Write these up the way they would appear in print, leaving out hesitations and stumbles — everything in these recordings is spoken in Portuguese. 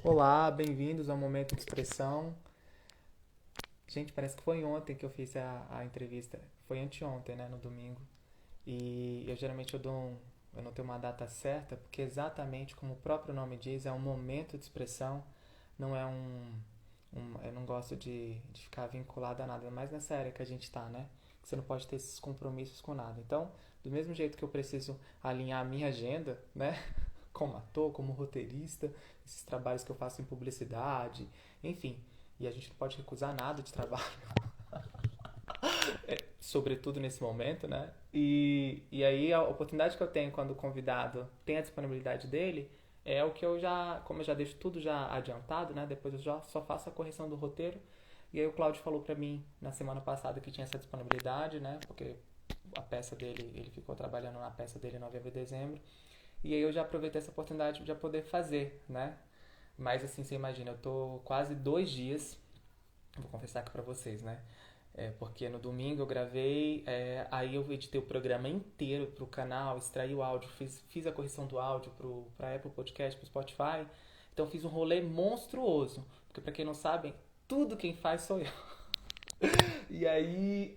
Olá, bem-vindos ao Momento de Expressão. Gente, parece que foi ontem que eu fiz a entrevista. Foi anteontem, né, no domingo. E eu geralmente eu não tenho uma data certa, porque exatamente como o próprio nome diz, é um momento de expressão, não é eu não gosto de ficar vinculado a nada, mas nessa era que a gente tá, né? Que você não pode ter esses compromissos com nada. Então, do mesmo jeito que eu preciso alinhar a minha agenda, né? Como ator, como roteirista, esses trabalhos que eu faço em publicidade, enfim. E a gente não pode recusar nada de trabalho, sobretudo nesse momento, né? E aí a oportunidade que eu tenho quando o convidado tem a disponibilidade dele é o que como eu já deixo tudo já adiantado, né? Depois eu já só faço a correção do roteiro. E aí o Cláudio falou pra mim na semana passada que tinha essa disponibilidade, né? Porque a peça dele, ele ficou trabalhando na peça dele em novembro e dezembro. E aí eu já aproveitei essa oportunidade de já poder fazer, né? Mas assim, você imagina, eu tô quase 2 dias, vou confessar aqui pra vocês, né? Porque no domingo eu gravei, aí eu editei o programa inteiro pro canal, extraí o áudio, fiz a correção do áudio pra Apple Podcast, pro Spotify. Então fiz um rolê monstruoso. Porque pra quem não sabe, tudo quem faz sou eu. E aí,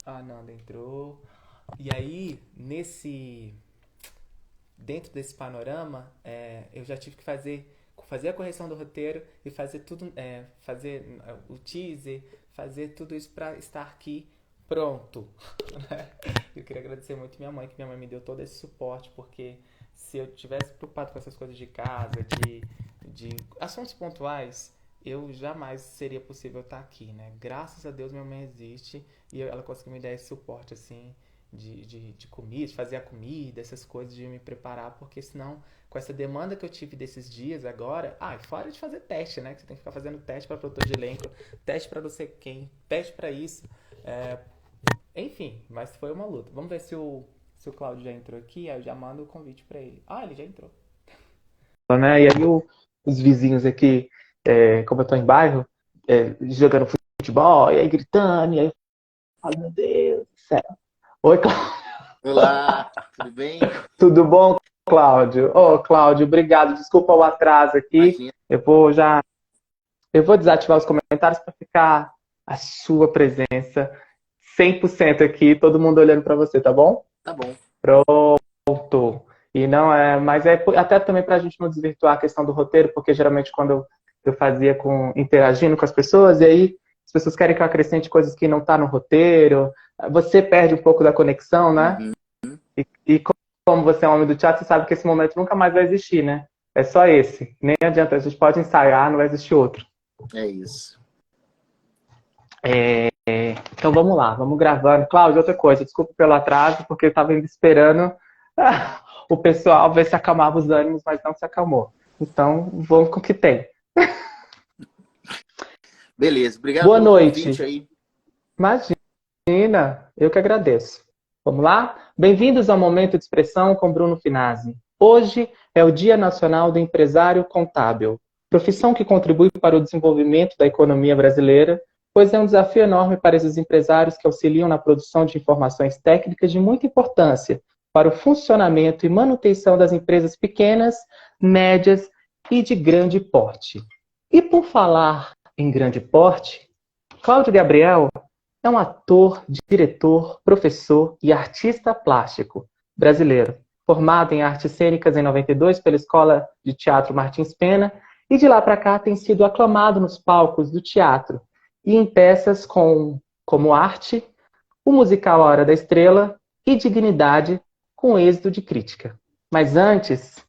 a Nanda entrou. E aí, dentro desse panorama, eu já tive que fazer a correção do roteiro e fazer tudo, fazer o teaser, fazer tudo isso para estar aqui pronto. Né? Eu queria agradecer muito minha mãe, que minha mãe me deu todo esse suporte, porque se eu tivesse preocupado com essas coisas de casa, de assuntos pontuais, eu jamais seria possível estar aqui, né? Graças a Deus minha mãe existe e ela conseguiu me dar esse suporte, assim, de comida, de fazer a comida, essas coisas, de me preparar, porque senão, com essa demanda que eu tive desses dias agora, fora de fazer teste, né? Que você tem que ficar fazendo teste para produtor de elenco, teste para não sei quem, teste para isso. É, enfim, mas foi uma luta. Vamos ver se o Claudio já entrou aqui, aí eu já mando o convite para ele. Ah, ele já entrou. Né? E aí os vizinhos aqui, como eu tô em bairro, jogando futebol, e aí gritando, e aí eu falo, meu Deus do céu. Oi, Olá, tudo bem? tudo bom, Cláudio? Ô, Cláudio, obrigado. Desculpa o atraso aqui. Imagina. Eu vou já, eu vou desativar os comentários para ficar a sua presença 100% aqui, todo mundo olhando para você, tá bom? Tá bom. Pronto. E não é, mas até também para a gente não desvirtuar a questão do roteiro, porque geralmente quando eu fazia interagindo com as pessoas, e aí as pessoas querem que eu acrescente coisas que não tá no roteiro, você perde um pouco da conexão, né? Uhum. E como você é um homem do teatro, você sabe que esse momento nunca mais vai existir, né? É só esse. Nem adianta, a gente pode ensaiar, não vai existir outro. É isso. Então vamos lá, vamos gravando. Cláudio, outra coisa, desculpa pelo atraso, porque eu estava esperando o pessoal ver se acalmava os ânimos, mas não se acalmou. Então vamos com o que tem. Beleza, obrigado Boa pelo convite noite. aí. Imagina, eu que agradeço. Vamos lá? Bem-vindos ao Momento de Expressão com Bruno Finazzi. Hoje é o Dia Nacional do Empresário Contábil, profissão que contribui para o desenvolvimento da economia brasileira, pois é um desafio enorme para esses empresários que auxiliam na produção de informações técnicas de muita importância para o funcionamento e manutenção das empresas pequenas, médias e de grande porte. E por falar em grande porte, Cláudio Gabriel é um ator, diretor, professor e artista plástico brasileiro, formado em artes cênicas em 92 pela Escola de Teatro Martins Pena e de lá para cá tem sido aclamado nos palcos do teatro e em peças como Arte, o musical A Hora da Estrela e Dignidade, com êxito de crítica. Mas antes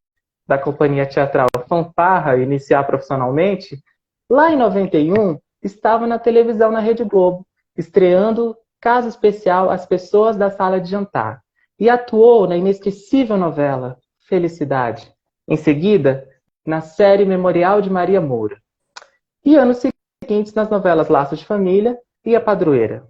da companhia teatral Fanfarra iniciar profissionalmente, lá em 91, estava na televisão na Rede Globo, estreando Caso Especial As Pessoas da Sala de Jantar, e atuou na inesquecível novela Felicidade. Em seguida, na série Memorial de Maria Moura. E anos seguintes nas novelas Laços de Família e A Padroeira.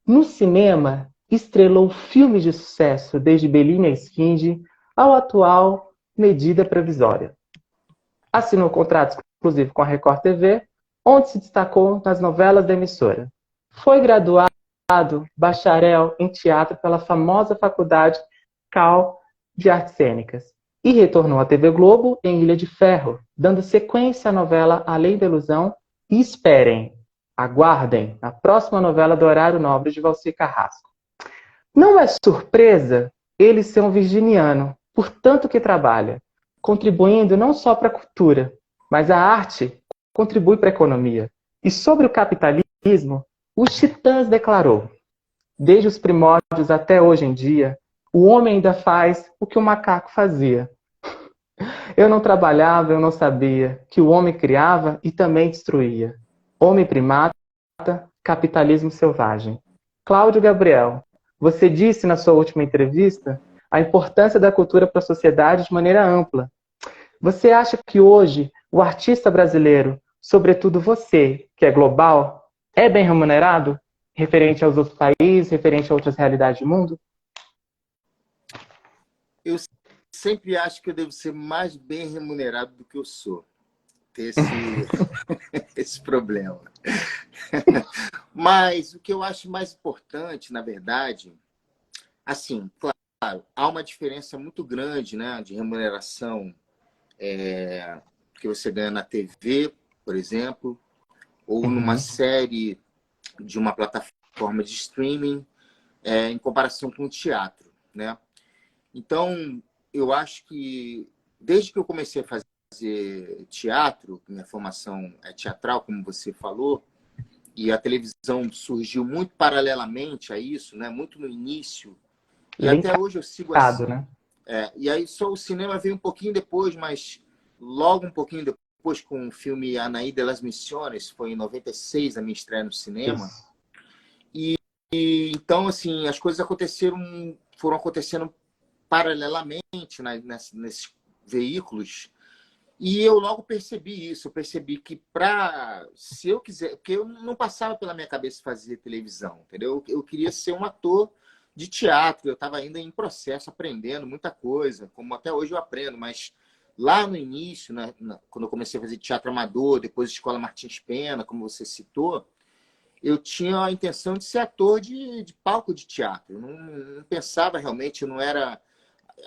No cinema, estrelou filmes de sucesso, desde Belinha e Esfinge ao atual Medida Provisória. Assinou contratos exclusivos com a Record TV, onde se destacou nas novelas da emissora. Foi graduado bacharel em teatro pela famosa Faculdade Cal de Artes Cênicas e retornou à TV Globo em Ilha de Ferro, dando sequência à novela Além da Ilusão. E esperem, aguardem, a próxima novela do horário nobre de Valci Carrasco. Não é surpresa ele ser um virginiano, por tanto que trabalha, contribuindo não só para a cultura, mas a arte contribui para a economia. E sobre o capitalismo, os Titãs declarou: desde os primórdios até hoje em dia, o homem ainda faz o que o macaco fazia. Eu não trabalhava, eu não sabia que o homem criava e também destruía. Homem primata, capitalismo selvagem. Cláudio Gabriel, você disse na sua última entrevista a importância da cultura para a sociedade de maneira ampla. Você acha que hoje o artista brasileiro, sobretudo você, que é global, é bem remunerado? Referente aos outros países, referente a outras realidades do mundo? Eu sempre acho que eu devo ser mais bem remunerado do que eu sou. Ter esse problema. Mas o que eu acho mais importante, na verdade, assim, claro, há uma diferença muito grande, né, de remuneração que você ganha na TV, por exemplo, ou numa série de uma plataforma de streaming, em comparação com o teatro, né? Então, eu acho que desde que eu comecei a fazer teatro, minha formação é teatral, como você falou, e a televisão surgiu muito paralelamente a isso, né? Muito no início, e até hoje eu sigo assim. Né? E aí só o cinema veio um pouquinho depois, mas logo um pouquinho depois com o filme Anaí de las Misiones, foi em 96 a minha estreia no cinema. Isso. E então, assim, as coisas foram acontecendo paralelamente nesses veículos. E eu logo percebi isso. Eu percebi que se eu quiser, porque eu não passava pela minha cabeça fazer televisão, entendeu? Eu queria ser um ator de teatro. Eu estava ainda em processo, aprendendo muita coisa, como até hoje eu aprendo. Mas lá no início, né, quando eu comecei a fazer teatro amador, depois Escola Martins Pena, como você citou, eu tinha a intenção de ser ator de palco de teatro. Eu não pensava realmente, eu não era...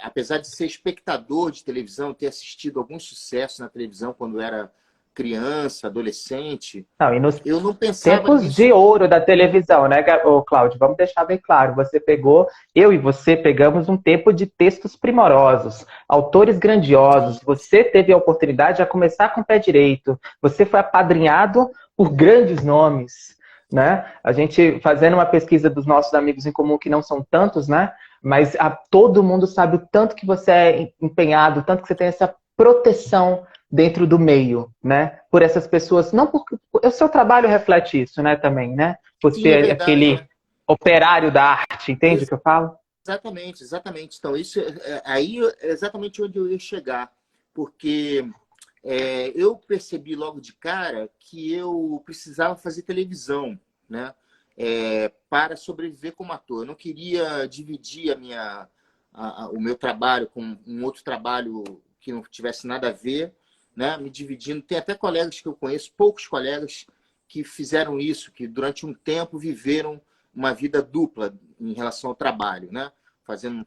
Apesar de ser espectador de televisão, ter assistido alguns sucessos na televisão quando era criança, adolescente, Não, e nos eu não pensava tempos nisso. de ouro da televisão, né, Cláudio? Vamos deixar bem claro. Eu e você pegamos um tempo de textos primorosos, autores grandiosos. Você teve a oportunidade de começar com o pé direito. Você foi apadrinhado por grandes nomes, né? A gente fazendo uma pesquisa dos nossos amigos em comum, que não são tantos, né? Mas todo mundo sabe o tanto que você é empenhado, o tanto que você tem essa proteção dentro do meio, né? Por essas pessoas, não porque o seu trabalho reflete isso, né, também, né? Você Sim, é é verdade. aquele operário da arte, entende o que eu falo? Exatamente, exatamente. Então, isso aí é exatamente onde eu ia chegar, porque eu percebi logo de cara que eu precisava fazer televisão, né? Para sobreviver como ator. Eu não queria dividir o meu trabalho com um outro trabalho que não tivesse nada a ver, né? Me dividindo. Tem até colegas que eu conheço, poucos colegas, que fizeram isso, que durante um tempo viveram uma vida dupla em relação ao trabalho, né? Fazendo um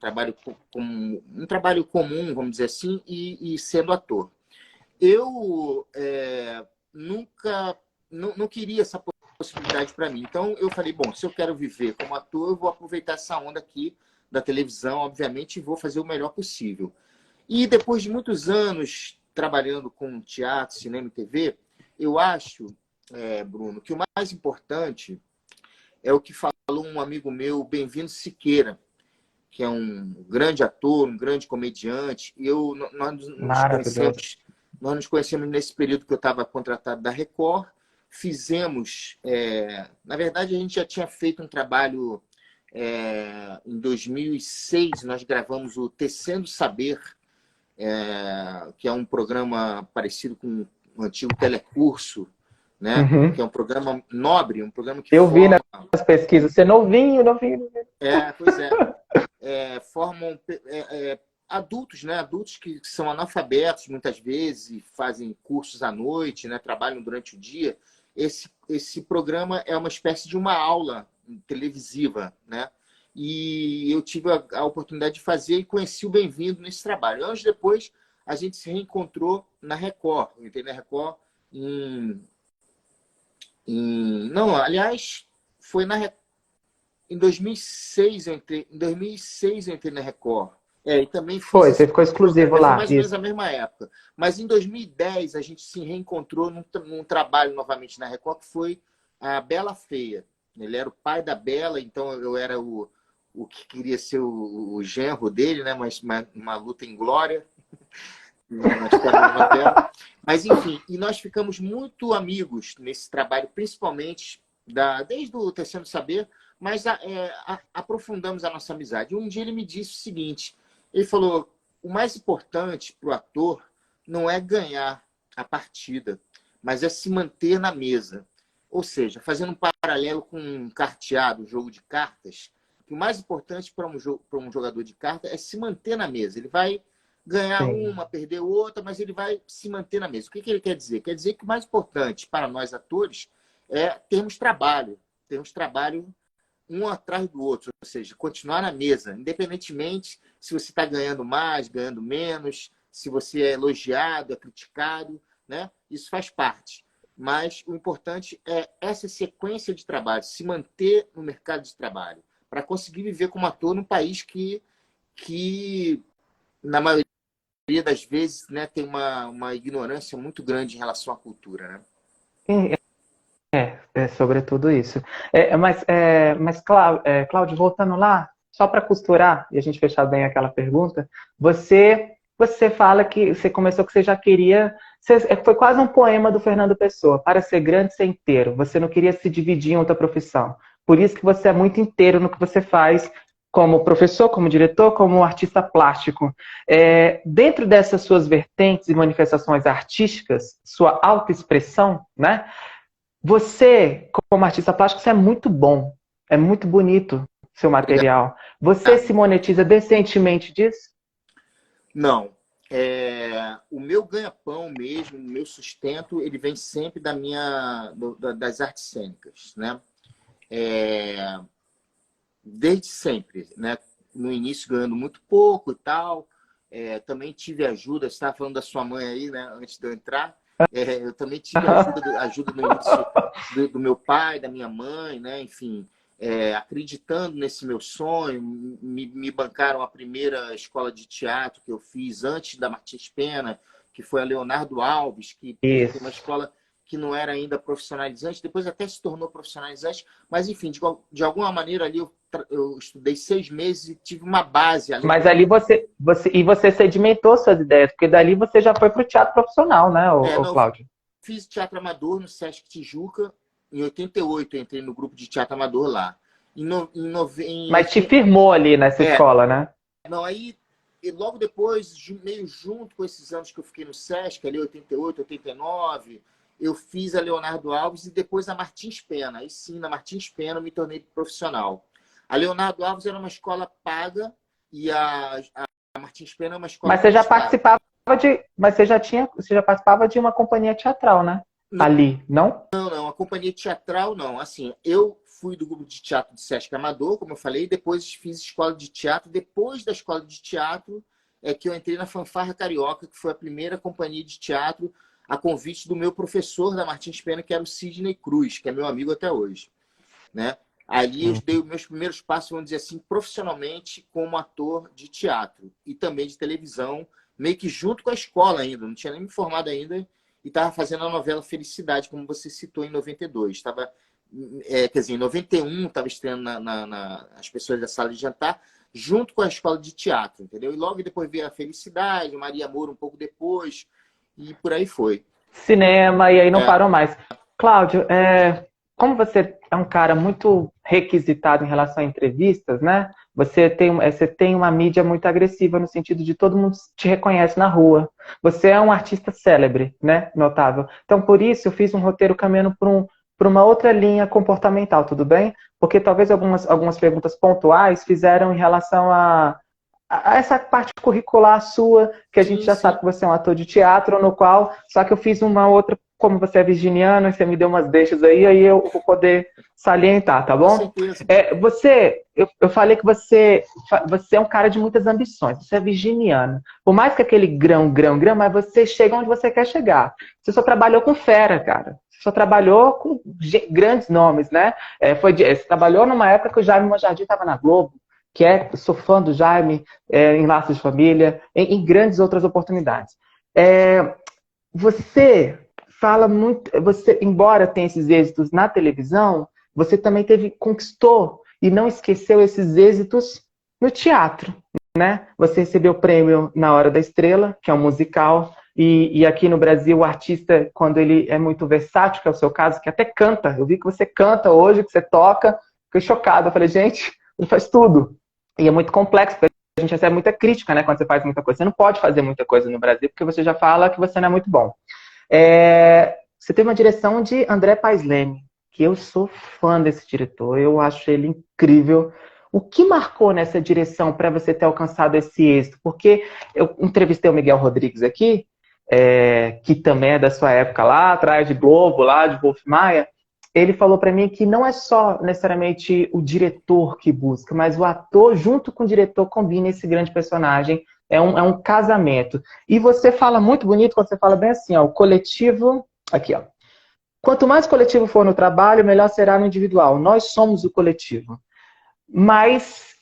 trabalho comum, vamos dizer assim, e sendo ator. Eu nunca não queria essa possibilidade para mim. Então, eu falei, bom, se eu quero viver como ator, eu vou aproveitar essa onda aqui da televisão, obviamente, e vou fazer o melhor possível. E depois de muitos anos trabalhando com teatro, cinema e TV, eu acho, Bruno, que o mais importante é o que falou um amigo meu, Bem-vindo Siqueira, que é um grande ator, um grande comediante. E nós nos conhecemos nesse período que eu estava contratado da Record. Fizemos... na verdade, a gente já tinha feito um trabalho em 2006. Nós gravamos o Tecendo Saber, que é um programa parecido com o antigo Telecurso, né? Que é um programa nobre, um programa que Eu vi forma... nas pesquisas, você novinho. Pois é. Formam adultos, né? Adultos que são analfabetos muitas vezes e fazem cursos à noite, né? Trabalham durante o dia. Esse programa é uma espécie de uma aula televisiva, né? e eu tive a oportunidade de fazer e conheci o Bem-vindo nesse trabalho. Anos depois, a gente se reencontrou na Record. Eu entrei na Record não, aliás, foi em 2006 em 2006 eu entrei na Record. E também fiz Foi, você ficou exclusivo foi lá, mais ou menos isso. a mesma época. Mas em 2010 a gente se reencontrou num trabalho novamente na Record, que foi a Bela Feia. Ele era o pai da Bela, então eu era o que queria ser o genro dele, né? Mas uma luta em glória, uma história da novela. Mas enfim, e nós ficamos muito amigos nesse trabalho, principalmente desde o Tecendo Saber, mas aprofundamos a nossa amizade. Um dia ele me disse o seguinte, ele falou, o mais importante para o ator não é ganhar a partida, mas é se manter na mesa. Ou seja, fazendo um paralelo com um carteado, um jogo de cartas, o mais importante para um jogador de cartas é se manter na mesa. Ele vai ganhar Sim. uma, perder outra, mas ele vai se manter na mesa. O que ele quer dizer? Quer dizer que o mais importante para nós atores é termos trabalho um atrás do outro, ou seja, continuar na mesa, independentemente se você está ganhando mais, ganhando menos, se você é elogiado, é criticado, né? Isso faz parte. Mas o importante é essa sequência de trabalho, se manter no mercado de trabalho, para conseguir viver como ator num país que na maioria das vezes, né, tem uma ignorância muito grande em relação à cultura, né? Sim, é sobre tudo isso. Mas Cláudio, voltando lá, só para costurar e a gente fechar bem aquela pergunta, você fala que você começou que você já queria. Foi quase um poema do Fernando Pessoa, para ser grande, ser inteiro. Você não queria se dividir em outra profissão. Por isso que você é muito inteiro no que você faz, como professor, como diretor, como artista plástico. Dentro dessas suas vertentes e manifestações artísticas, sua autoexpressão, né? Você, como artista plástico, você é muito bom. É muito bonito seu Obrigado. material. Você se monetiza decentemente disso? Não. O meu ganha-pão mesmo, o meu sustento, ele vem sempre das artes cênicas, né? Desde sempre, né? No início ganhando muito pouco e tal. Também tive ajuda, você estava falando da sua mãe aí, né? Antes de eu entrar. Eu também tive ajuda no início do meu pai, da minha mãe, né? Enfim, acreditando nesse meu sonho, me bancaram a primeira escola de teatro que eu fiz antes da Martins Pena, que foi a Leonardo Alves, que Isso. tem uma escola que não era ainda profissionalizante, depois até se tornou profissionalizante, mas enfim, de alguma maneira ali eu estudei 6 meses e tive uma base. Mas ali você sedimentou suas ideias, porque dali você já foi para o teatro profissional, né, ô Não, Cláudio? fiz teatro amador no Sesc Tijuca. Em 88 eu entrei no grupo de teatro amador lá. Mas te firmou ali nessa escola, né? Não, aí e logo depois, meio junto com esses anos que eu fiquei no Sesc, ali 88, 89, eu fiz a Leonardo Alves e depois a Martins Pena. Aí sim, na Martins Pena eu me tornei profissional. A Leonardo Alves era uma escola paga e a Martins Pena é uma escola Mas você já particular. participava mas você já participava de uma companhia teatral, né? Ali, não? Não, a companhia teatral não. Assim, eu fui do grupo de teatro do Sesc Amador, como eu falei, depois fiz escola de teatro. Depois da escola de teatro é que eu entrei na Fanfarra Carioca, que foi a primeira companhia de teatro a convite do meu professor da Martins Pena, que era o Sidney Cruz, que é meu amigo até hoje, né? Ali eu dei os meus primeiros passos, vamos dizer assim, profissionalmente como ator de teatro e também de televisão, meio que junto com a escola ainda, não tinha nem me formado ainda e estava fazendo a novela Felicidade, como você citou, em 92. Quer dizer, em 91 estava estreando as pessoas da sala de jantar, junto com a escola de teatro, entendeu? E logo depois veio a Felicidade, Maria Moura um pouco depois, e por aí foi. Cinema, e aí não parou mais. Cláudio, como você é um cara muito requisitado em relação a entrevistas, né? Você tem uma mídia muito agressiva no sentido de todo mundo te reconhece na rua. Você é um artista célebre, né? Notável. Então, por isso, eu fiz um roteiro caminhando por uma outra linha comportamental, tudo bem? Porque talvez algumas perguntas pontuais fizeram em relação a essa parte curricular sua, que a gente já sabe que você é um ator de teatro, no qual, só que eu fiz uma outra como você é virginiano, e você me deu umas deixas aí eu vou poder salientar, tá Com bom? certeza. Eu falei que você é um cara de muitas ambições, você é virginiano. Por mais que aquele grão, mas você chega onde você quer chegar. Você só trabalhou com fera, cara. Você só trabalhou com grandes nomes, né? Você trabalhou numa época que o Jaime Monjardim estava na Globo, sou fã do Jaime, em Laços de Família, em grandes outras oportunidades. Você fala muito, embora tenha esses êxitos na televisão, você também conquistou e não esqueceu esses êxitos no teatro, né? Você recebeu o prêmio Na Hora da Estrela, que é um musical, e aqui no Brasil o artista, quando ele é muito versátil, que é o seu caso, que até canta, eu vi que você canta hoje, que você toca, fiquei chocada, eu falei, gente, ele faz tudo. E é muito complexo, porque a gente recebe muita crítica, né, quando você faz muita coisa. Você não pode fazer muita coisa no Brasil, porque você já fala que você não é muito bom. Você teve uma direção de André Paes Leme, que eu sou fã desse diretor, eu acho ele incrível. O que marcou nessa direção para você ter alcançado esse êxito? Porque eu entrevistei o Miguel Rodrigues aqui, que também é da sua época lá atrás, de Globo, lá de Wolf Maia. Ele falou para mim que não é só necessariamente o diretor que busca, mas o ator junto com o diretor combina esse grande personagem. É um casamento. E você fala muito bonito quando você fala bem assim, ó, o coletivo... Aqui, ó. Quanto mais coletivo for no trabalho, melhor será no individual. Nós somos o coletivo. Mas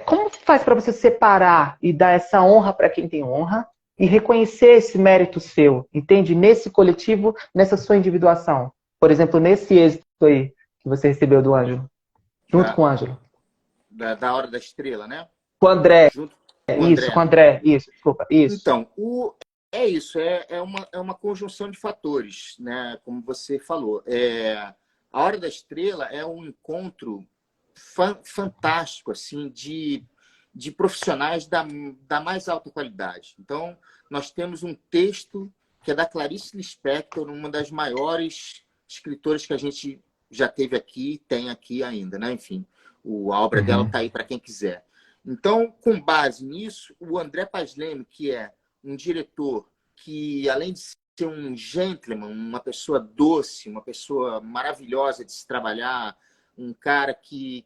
como faz para você separar e dar essa honra para quem tem honra e reconhecer esse mérito seu, entende? Nesse coletivo, nessa sua individuação. Por exemplo, nesse êxito aí que você recebeu do Ângelo, junto Da, com o Ângelo. da Hora da Estrela, né? Com o André, Junto com o isso, com o André. André, isso, desculpa, isso. Então, é isso, é uma conjunção de fatores, né? Como você falou. A Hora da Estrela é um encontro fantástico, assim, de profissionais da mais alta qualidade. Então, nós temos um texto que é da Clarice Lispector, uma das maiores escritoras que a gente já teve aqui, tem aqui ainda, né? Enfim, a obra dela está aí para quem quiser. Então, com base nisso, o André Paes Leme, que é um diretor que, além de ser um gentleman, uma pessoa doce, uma pessoa maravilhosa de se trabalhar, um cara que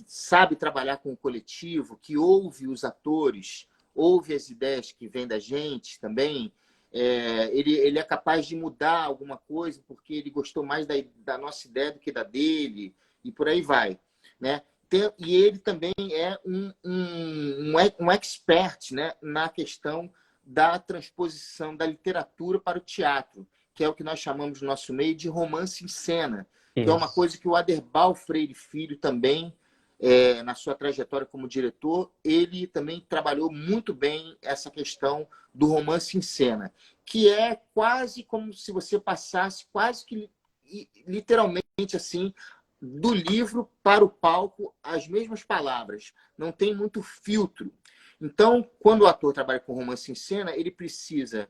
sabe trabalhar com o coletivo, que ouve os atores, ouve as ideias que vêm da gente também. Ele é capaz de mudar alguma coisa porque ele gostou mais da nossa ideia do que da dele, e por aí vai, né? E ele também é um expert, né, na questão da transposição da literatura para o teatro, que é o que nós chamamos no nosso meio de romance em cena, que é uma coisa que o Aderbal Freire Filho também, na sua trajetória como diretor, ele também trabalhou muito bem essa questão do romance em cena, que é quase como se você passasse quase que literalmente assim do livro para o palco as mesmas palavras, não tem muito filtro. Então, quando o ator trabalha com romance em cena, ele precisa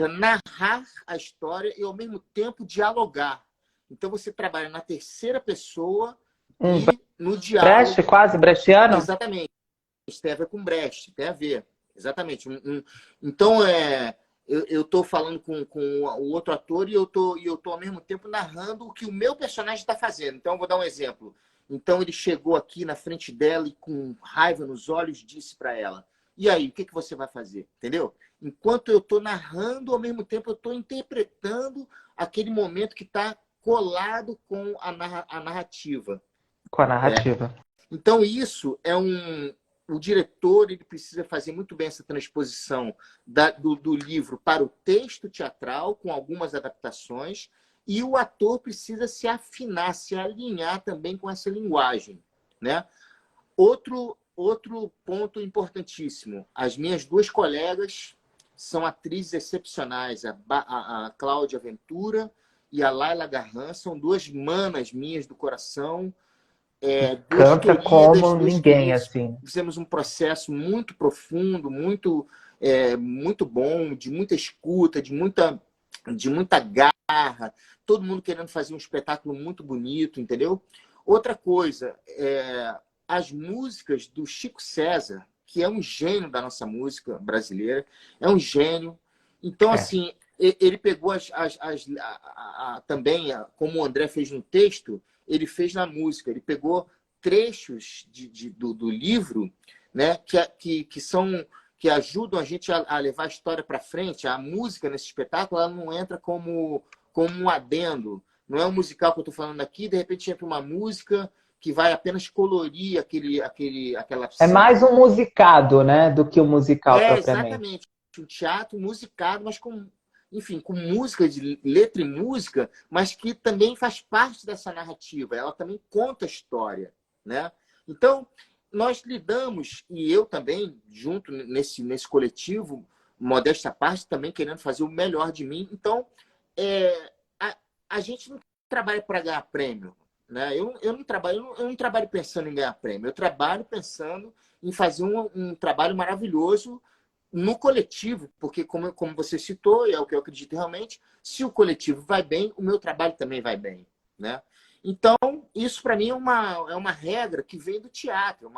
narrar a história e, ao mesmo tempo, dialogar. Então, você trabalha na terceira pessoa e no diálogo. Brecht, quase brechtiano? Exatamente. Isso tem a ver com Brecht, tem a ver. Exatamente. Então, eu estou falando com o outro ator e eu tô ao mesmo tempo narrando o que o meu personagem está fazendo. Então, eu vou dar um exemplo. Então, ele chegou aqui na frente dela e, com raiva nos olhos, disse para ela: e aí, o que você vai fazer? Entendeu? Enquanto eu estou narrando, ao mesmo tempo eu estou interpretando aquele momento que está colado com a narrativa. Com a narrativa. Então, isso o diretor ele precisa fazer muito bem essa transposição do livro para o texto teatral, com algumas adaptações, e o ator precisa se afinar, se alinhar também com essa linguagem, né? Outro ponto importantíssimo: as minhas duas colegas são atrizes excepcionais, a Cláudia Ventura e a Laila Garran, são duas manas minhas do coração. Canta como ninguém, assim. Fizemos um processo muito profundo, muito bom, de muita escuta, de muita garra, todo mundo querendo fazer um espetáculo muito bonito, entendeu? Outra coisa, as músicas do Chico César, que é um gênio da nossa música brasileira, é um gênio. Então, assim, Ele pegou também, como o André fez no texto, ele fez na música. Ele pegou trechos do livro, né, que ajudam a gente a levar a história para frente. A música nesse espetáculo ela não entra como um adendo. Não é um musical que eu estou falando aqui, de repente entra uma música que vai apenas colorir aquela É cena. mais um musicado, né, do que o musical propriamente. Exatamente. Um teatro musicado, mas enfim, com música, de letra e música, mas que também faz parte dessa narrativa. Ela também conta a história, né? Então, nós lidamos, e eu também, junto nesse coletivo, modesta à parte, também querendo fazer o melhor de mim. Então, a gente não trabalha para ganhar prêmio, né? Eu não trabalho pensando em ganhar prêmio, eu trabalho pensando em fazer um trabalho maravilhoso no coletivo, porque como você citou, e é o que eu acredito realmente, se o coletivo vai bem, o meu trabalho também vai bem, né? Então, isso para mim é uma regra que vem do teatro,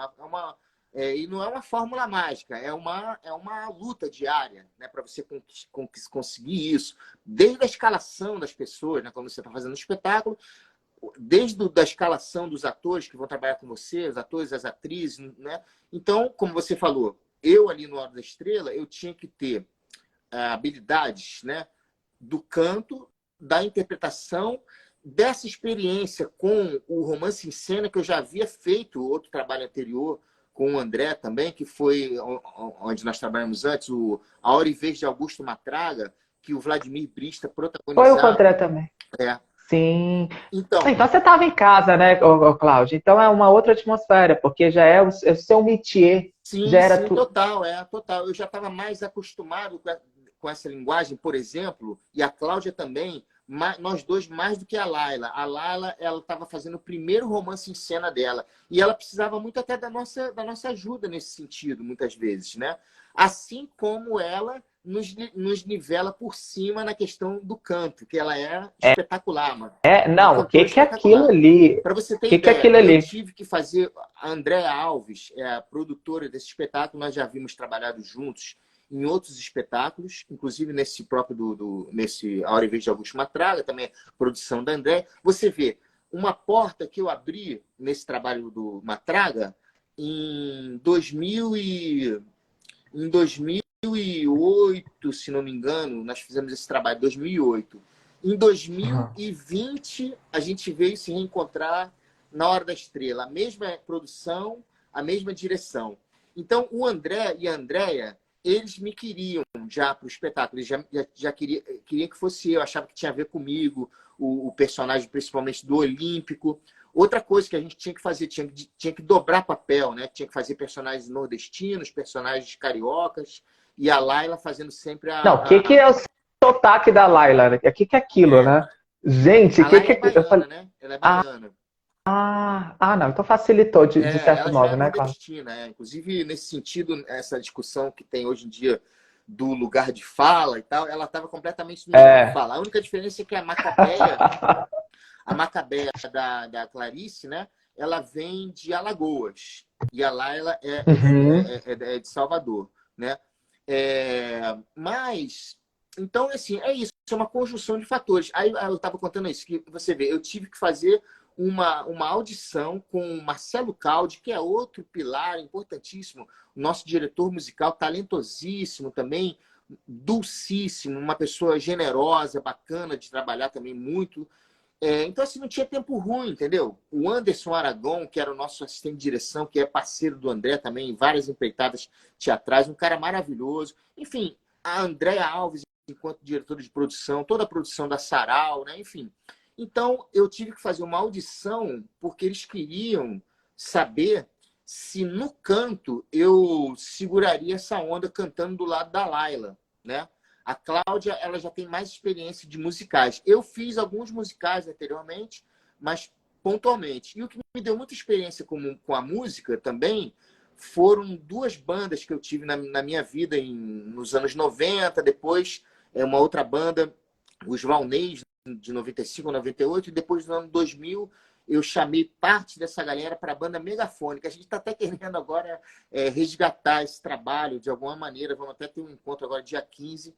e não é uma fórmula mágica, é uma luta diária, né, para você conseguir isso. Desde a escalação das pessoas, né, quando você está fazendo um espetáculo, desde da escalação dos atores que vão trabalhar com você, os atores, as atrizes, né? Então, como você falou, eu ali no Hora da Estrela, eu tinha que ter habilidades, né, do canto, da interpretação, dessa experiência com o Romance em Cena, que eu já havia feito outro trabalho anterior com o André também, que foi onde nós trabalhamos antes, A Hora e Vez de Augusto Matraga, que o Vladimir Brista Foi o protagonizava. Contré também. É. Sim. Então, Então você estava em casa, né, Cláudio? Então é uma outra atmosfera, porque já é o seu métier, já sim, era sim, tudo. total. Eu já estava mais acostumado com essa linguagem, por exemplo, e a Cláudia também, nós dois mais do que a Laila. A Laila, ela estava fazendo o primeiro romance em cena dela, e ela precisava muito até da nossa ajuda nesse sentido, muitas vezes, né? Assim como ela nos nivela por cima na questão do canto, que ela é espetacular, mano. Uma Não, o que cantora que é aquilo espetacular. ali? O Para você ter que é ideia, aquilo eu ali? tive que fazer. A Andréa Alves é a produtora desse espetáculo, nós já vimos trabalhado juntos em outros espetáculos, inclusive nesse próprio nesse A Hora e Vez de Augusto Matraga, também é produção da André. Você vê uma porta que eu abri nesse trabalho do Matraga em 2008, se não me engano, nós fizemos esse trabalho em 2008. Em Uhum. 2020, a gente veio se reencontrar na Hora da Estrela. A mesma produção, a mesma direção. Então, o André e a Andréia, eles me queriam já para o espetáculo. Eles já queriam que fosse eu. Achava que tinha a ver comigo, o personagem, principalmente do Olímpico. Outra coisa que a gente tinha que fazer, tinha que dobrar papel, né? Tinha que fazer personagens nordestinos, personagens cariocas, e a Laila fazendo sempre Não, o que que é o sotaque da Laila? O que que é aquilo, é, né? Gente, o a que Laila que é é... Eu falei, baiana, né? Ela é baiana. não, então facilitou de certo Ela já é modo, né, Cláudio? nordestina. Inclusive, nesse sentido, essa discussão que tem hoje em dia do lugar de fala e tal, ela estava completamente no lugar de É. fala. A única diferença é que a Macabeia da Clarice, né? Ela vem de Alagoas. E a Laila Uhum. é de Salvador, né? Mas, então, assim, é isso. É uma conjunção de fatores. Aí eu estava contando isso, que você vê, eu tive que fazer uma audição com o Marcelo Caldi, que é outro pilar importantíssimo, nosso diretor musical, talentosíssimo também, dulcíssimo, uma pessoa generosa, bacana de trabalhar também muito. Então, assim, não tinha tempo ruim, entendeu? O Anderson Aragon, que era o nosso assistente de direção, que é parceiro do André também, em várias empreitadas teatrais, um cara maravilhoso. Enfim, a Andréa Alves, enquanto diretora de produção, toda a produção da Sarau, né? Enfim. Então, eu tive que fazer uma audição, porque eles queriam saber se no canto eu seguraria essa onda cantando do lado da Laila, né? A Cláudia, ela já tem mais experiência de musicais. Eu fiz alguns musicais anteriormente, mas pontualmente. E o que me deu muita experiência com a música também foram duas bandas que eu tive na minha vida nos anos 90, depois uma outra banda, os Valneis, de 95 a 98, e depois no ano 2000 eu chamei parte dessa galera para a banda Megafônica. A gente está até querendo agora resgatar esse trabalho de alguma maneira. Vamos até ter um encontro agora dia 15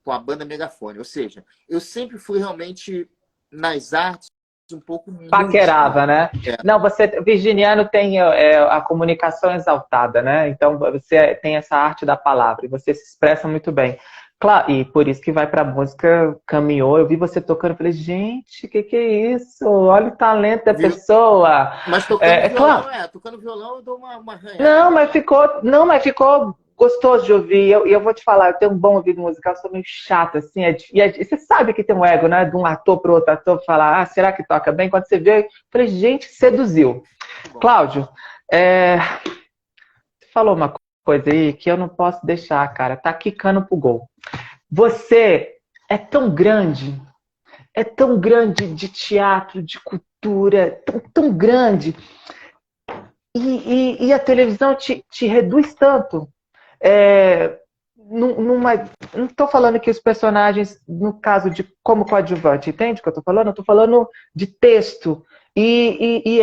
com a banda Megafone. Ou seja, eu sempre fui realmente nas artes um pouco múltiplo. Paquerava, né? É, Não, você, virginiano tem a comunicação exaltada, né? Então você tem essa arte da palavra e você se expressa muito bem. Claro, e por isso que vai pra música, caminhou. Eu vi você tocando, eu falei, gente, que é isso? Olha o talento da viu? pessoa. Mas É claro, tocando violão eu dou uma não, arranhada. mas ficou gostoso de ouvir. Eu vou te falar, eu tenho um bom ouvido musical, sou meio chata, assim. E você sabe que tem um ego, né? De um ator para outro ator falar, ah, será que toca bem? Quando você vê, eu falei, gente, seduziu. Muito bom. Cláudio, você falou uma coisa aí que eu não posso deixar, cara. Tá quicando pro gol. Você é tão grande de teatro, de cultura, tão grande. E a televisão te reduz tanto. É, não estou falando que os personagens, no caso de como coadjuvante, entende o que eu estou falando? Eu estou falando de texto. E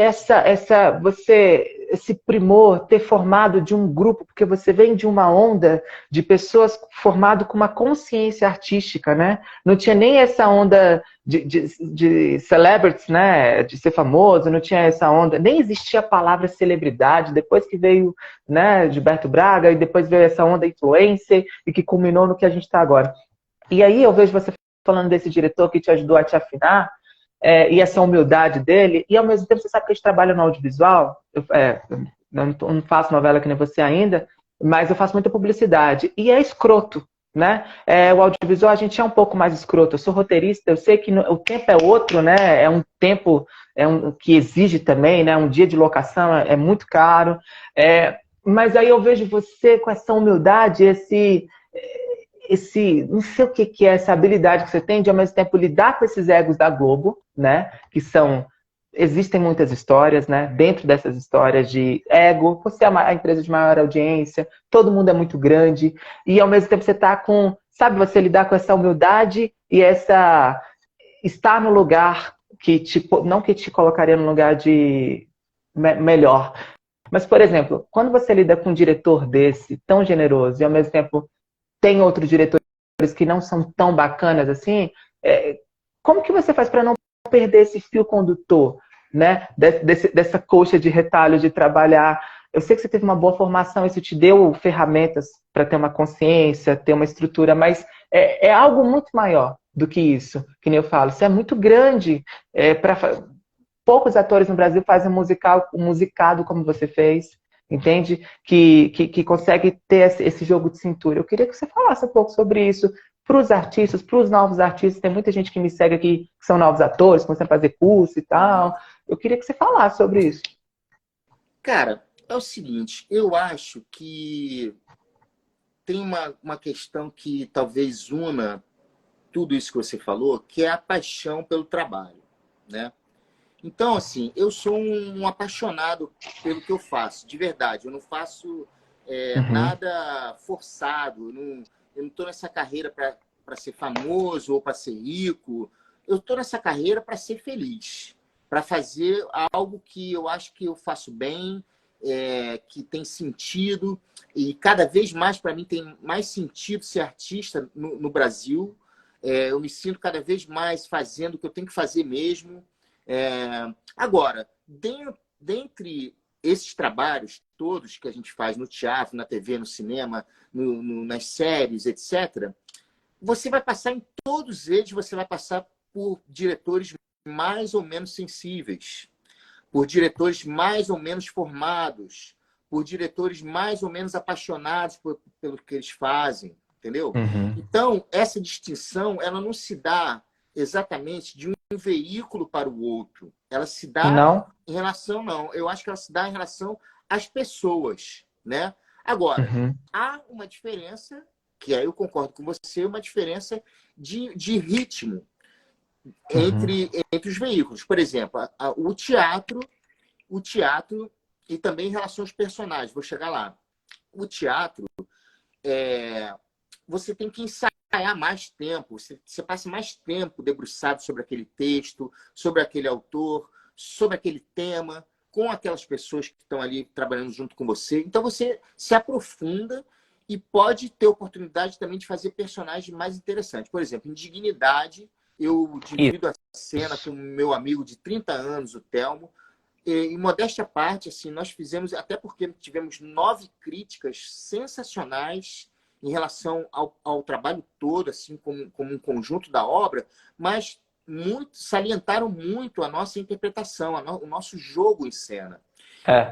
esse primor ter formado de um grupo, porque você vem de uma onda de pessoas formado com uma consciência artística, né? Não tinha nem essa onda de celebrities, né? De ser famoso, não tinha essa onda, nem existia a palavra celebridade, depois que veio, né, Gilberto Braga, e depois veio essa onda influencer, e que culminou no que a gente está agora. E aí eu vejo você falando desse diretor que te ajudou a te afinar, e essa humildade dele, e ao mesmo tempo você sabe que a gente trabalha no audiovisual, eu não faço novela que nem você ainda, mas eu faço muita publicidade, e é escroto, né? O audiovisual a gente é um pouco mais escroto, eu sou roteirista, eu sei que o tempo é outro, né? É um tempo que exige também, né? Um dia de locação é muito caro, mas aí eu vejo você com essa humildade, não sei o que que é essa habilidade que você tem de ao mesmo tempo lidar com esses egos da Globo, né? Existem muitas histórias, né? Dentro dessas histórias de ego, você é a empresa de maior audiência, todo mundo é muito grande, e ao mesmo tempo você tá sabe, você lidar com essa humildade e essa estar no lugar não que te colocaria no lugar de melhor. Mas, por exemplo, quando você lida com um diretor desse, tão generoso, e ao mesmo tempo tem outros diretores que não são tão bacanas assim, como que você faz para não perder esse fio condutor, né? Dessa coxa de retalho de trabalhar? Eu sei que você teve uma boa formação, isso te deu ferramentas para ter uma consciência, ter uma estrutura, mas é algo muito maior do que isso, que nem eu falo. Isso é muito grande. Poucos atores no Brasil fazem um musicado como você fez, entende? Que consegue ter esse jogo de cintura. Eu queria que você falasse um pouco sobre isso para os artistas, para os novos artistas. Tem muita gente que me segue aqui que são novos atores, começam a fazer curso e tal. Eu queria que você falasse sobre isso. Cara, é o seguinte, eu acho que tem uma questão que talvez una tudo isso que você falou, que é a paixão pelo trabalho, né? Então, assim, eu sou um apaixonado pelo que eu faço, de verdade. Eu não faço Uhum. nada forçado. Eu não estou nessa carreira para ser famoso ou para ser rico. Eu estou nessa carreira para ser feliz, para fazer algo que eu acho que eu faço bem, que tem sentido. E cada vez mais, para mim, tem mais sentido ser artista no Brasil. Eu me sinto cada vez mais fazendo o que eu tenho que fazer mesmo. Agora, dentre esses trabalhos todos que a gente faz no teatro, na TV, no cinema, nas séries, etc., você vai passar em todos eles, você vai passar por diretores mais ou menos sensíveis, por diretores mais ou menos formados, por diretores mais ou menos apaixonados pelo que eles fazem, entendeu? Uhum. Então, essa distinção, ela não se dá exatamente de um veículo para o outro. Ela se dá Não? em relação, não. Eu acho que ela se dá em relação às pessoas, né? Agora, Uhum. há uma diferença, que aí eu concordo com você, uma diferença de ritmo Uhum. entre os veículos. Por exemplo, o teatro e também em relação aos personagens. Vou chegar lá. O teatro, você tem que ensaiar mais tempo, você passa mais tempo debruçado sobre aquele texto, sobre aquele autor, sobre aquele tema, com aquelas pessoas que estão ali trabalhando junto com você. Então você se aprofunda e pode ter oportunidade também de fazer personagens mais interessantes. Por exemplo, em Dignidade, eu divido a cena com o meu amigo de 30 anos, o Telmo. Em modéstia à parte, assim, nós fizemos, até porque tivemos 9 críticas sensacionais em relação ao trabalho todo, assim, como um conjunto da obra, mas salientaram muito a nossa interpretação, o nosso jogo em cena.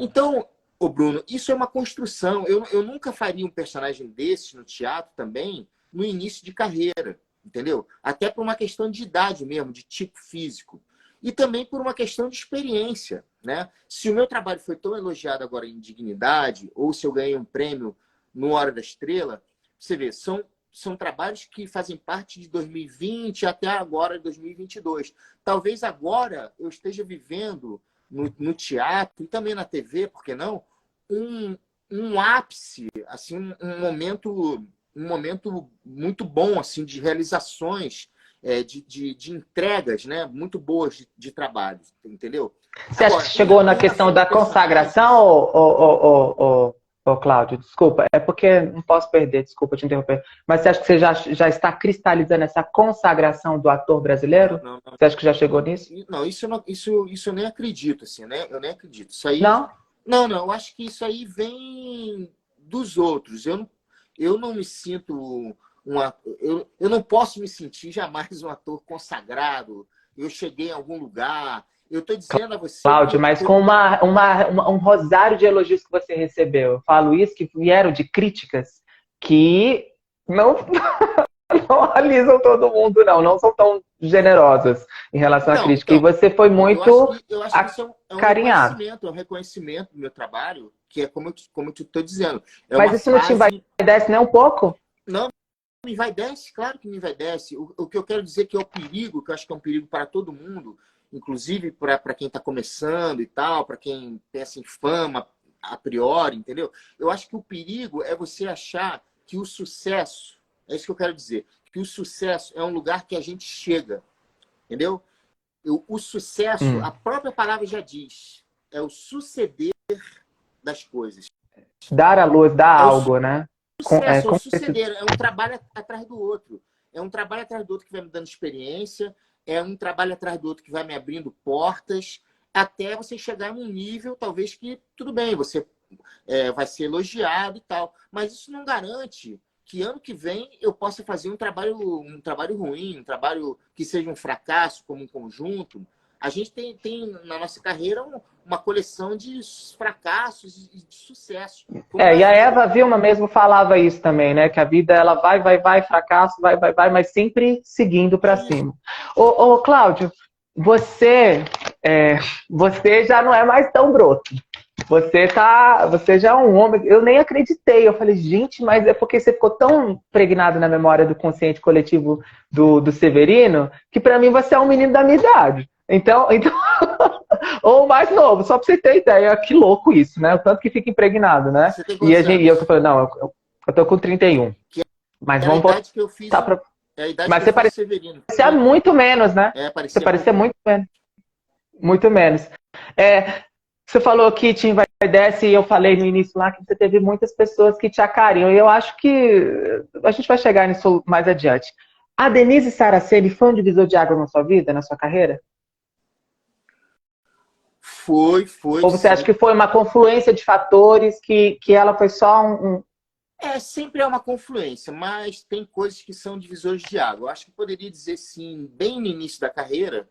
Então, ô Bruno, isso é uma construção. Eu nunca faria um personagem desse no teatro também no início de carreira, entendeu? Até por uma questão de idade mesmo, de tipo físico. E também por uma questão de experiência, né? Se o meu trabalho foi tão elogiado agora em Dignidade, ou se eu ganhei um prêmio no Hora da Estrela, você vê, são trabalhos que fazem parte de 2020 até agora, 2022. Talvez agora eu esteja vivendo no teatro e também na TV, por que não? Um ápice, assim, um momento muito bom assim, de realizações, de entregas, né, muito boas de trabalho, entendeu? Você acha que chegou na questão da consagração, ô Cláudio? Desculpa, é porque não posso perder, desculpa te interromper. Mas você acha que você já está cristalizando essa consagração do ator brasileiro? Não. Você acha que já chegou nisso? Não, isso eu nem acredito, assim, né? Eu nem acredito. Isso aí. Não? Não, eu acho que isso aí vem dos outros. Eu não me sinto eu não posso me sentir jamais um ator consagrado. Eu cheguei em algum lugar. Eu estou dizendo a você. Cláudio, mas com um rosário de elogios que você recebeu. Eu falo isso, que vieram de críticas que não, não alisam todo mundo, não são tão generosas em relação à crítica. E você foi muito eu acho que isso acarinhado. é um reconhecimento do meu trabalho, que é como eu estou dizendo. Mas isso não te envaidece nem um pouco? Não, me envaidece, claro que me envaidece. O que eu quero dizer que é o perigo, que eu acho que é um perigo para todo mundo, inclusive para quem está começando e tal, para quem pensa em fama a priori, entendeu? Eu acho que o perigo é você achar que o sucesso, é isso que eu quero dizer, que o sucesso é um lugar que a gente chega, entendeu? O sucesso, a própria palavra já diz, é o suceder das coisas. Dar a luz, dar algo, né? Sucesso, é o suceder, é um trabalho atrás do outro. É um trabalho atrás do outro que vai me dando experiência, é um trabalho atrás do outro que vai me abrindo portas, até você chegar num nível, talvez que, tudo bem, você vai ser elogiado e tal, mas isso não garante que ano que vem eu possa fazer um trabalho ruim, um trabalho que seja um fracasso como um conjunto. A gente tem na nossa carreira uma coleção de fracassos e de sucesso. E a Eva Vilma mesmo falava isso também, né? Que a vida ela vai, fracasso, vai, mas sempre seguindo para cima. Ô, Cláudio, você já não é mais tão broto. Você já é um homem. Eu nem acreditei. Eu falei, gente, mas é porque você ficou tão impregnado na memória do consciente coletivo do Severino que para mim você é um menino da minha idade. Então ou mais novo, só para você ter ideia, que louco isso, né? O tanto que fica impregnado, né? E eu tô falando, não, eu tô com 31. Mas vamos voltar que eu fiz. pra... Mas você parecia muito menos, né? Você parecia muito menos. Muito menos. Você falou que te envaidece e eu falei no início lá que você teve muitas pessoas que te acariam. E eu acho que a gente vai chegar nisso mais adiante. A Denise Saraceni foi um divisor de água na sua vida, na sua carreira? Foi. Ou você acha que foi uma confluência de fatores que ela foi só um... Sempre é uma confluência, mas tem coisas que são divisores de água. Eu acho que poderia dizer, sim, bem no início da carreira,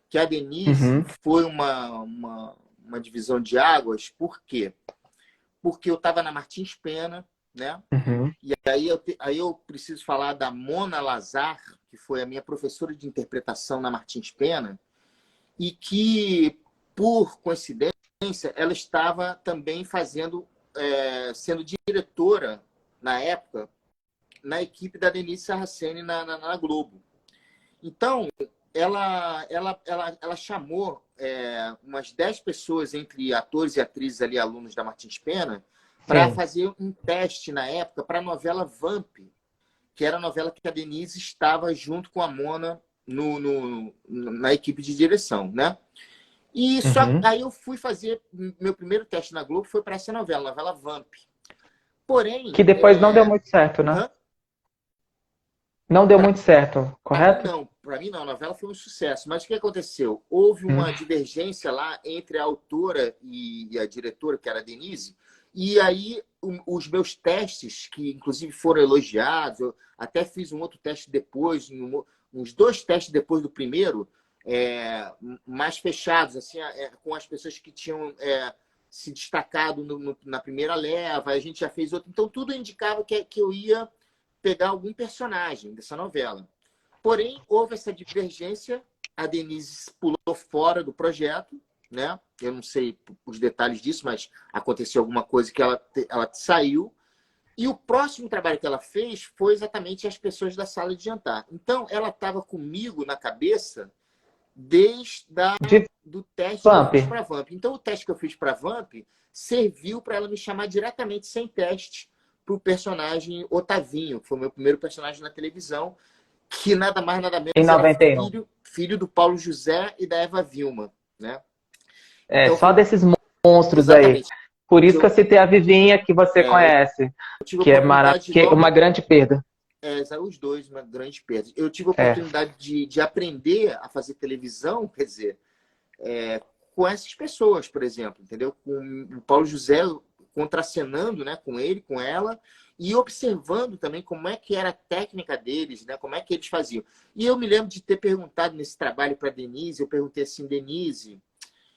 que a Denise foi uma divisão de águas. Por quê? Porque eu estava na Martins Pena, né? E aí eu preciso falar da Mona Lazar, que foi a minha professora de interpretação na Martins Pena, e que, por coincidência, ela estava também sendo diretora, na época, na equipe da Denise Saraceni na Globo. Então, ela chamou umas 10 pessoas, entre atores e atrizes ali, alunos da Martins Pena, para fazer um teste na época para a novela Vamp, que era a novela que a Denise estava junto com a Mona na equipe de direção, né? Aí eu fui fazer meu primeiro teste na Globo, foi para essa novela Vamp. Porém, Que depois não deu muito certo, né? hã? Não deu muito certo, correto? Para mim não, a novela foi um sucesso. Mas o que aconteceu? Houve Hum. uma divergência lá entre a autora e a diretora, que era a Denise, e aí os meus testes, que inclusive foram elogiados, eu até fiz um outro teste depois, uns 2 testes depois do primeiro, mais fechados, assim, com as pessoas que tinham se destacado na primeira leva, a gente já fez outro. Então tudo indicava que eu ia pegar algum personagem dessa novela. Porém, houve essa divergência, a Denise pulou fora do projeto, né? Eu não sei os detalhes disso, mas aconteceu alguma coisa que ela saiu. E o próximo trabalho que ela fez foi exatamente As Pessoas da Sala de Jantar. Então, ela estava comigo na cabeça desde De do teste que eu Vamp. fiz para a Vamp. Então, o teste que eu fiz para a Vamp serviu para ela me chamar diretamente, sem teste, para o personagem Otavinho, que foi o meu primeiro personagem na televisão, que nada mais, nada Em menos era 91. filho do Paulo José e da Eva Vilma, né? É, Então, só foi desses monstros aí. exatamente. Por isso Eu, que eu citei a Vivinha, que você eu conhece, tive a que é, oportunidade que é uma logo. grande perda. Os dois, uma grande perda. Eu tive a É. oportunidade de aprender a fazer televisão, quer dizer, com essas pessoas, por exemplo, entendeu? Com o Paulo José contracenando, né, com ele, com ela, e observando também como é que era a técnica deles, né, como é que eles faziam. E eu me lembro de ter perguntado nesse trabalho para Denise, eu perguntei assim, Denise,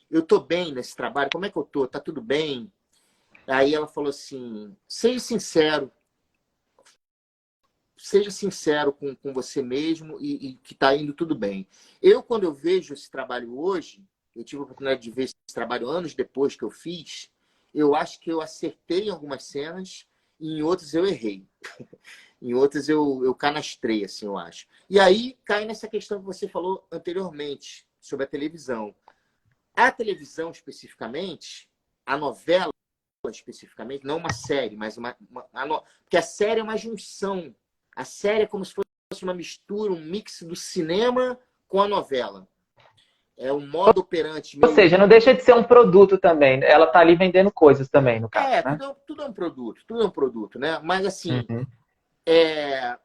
eu tô bem nesse trabalho, como é que eu tô? Tá tudo bem? Aí ela falou assim, seja sincero com você mesmo e que está indo tudo bem. Quando eu vejo esse trabalho hoje, eu tive a oportunidade de ver esse trabalho anos depois que eu fiz, eu acho que eu acertei em algumas cenas e em outras eu errei. Em outras eu canastrei, assim, eu acho. E aí cai nessa questão que você falou anteriormente, sobre a televisão. A televisão, especificamente, a novela, especificamente, não uma série, mas porque a série é uma junção. A série é como se fosse uma mistura, um mix do cinema com a novela. É um modo operante Ou meio. seja, não deixa de ser um produto também. Ela tá ali vendendo coisas também, no caso, né? Tudo é um produto, tudo é um produto, né? Mas assim, Uhum. é,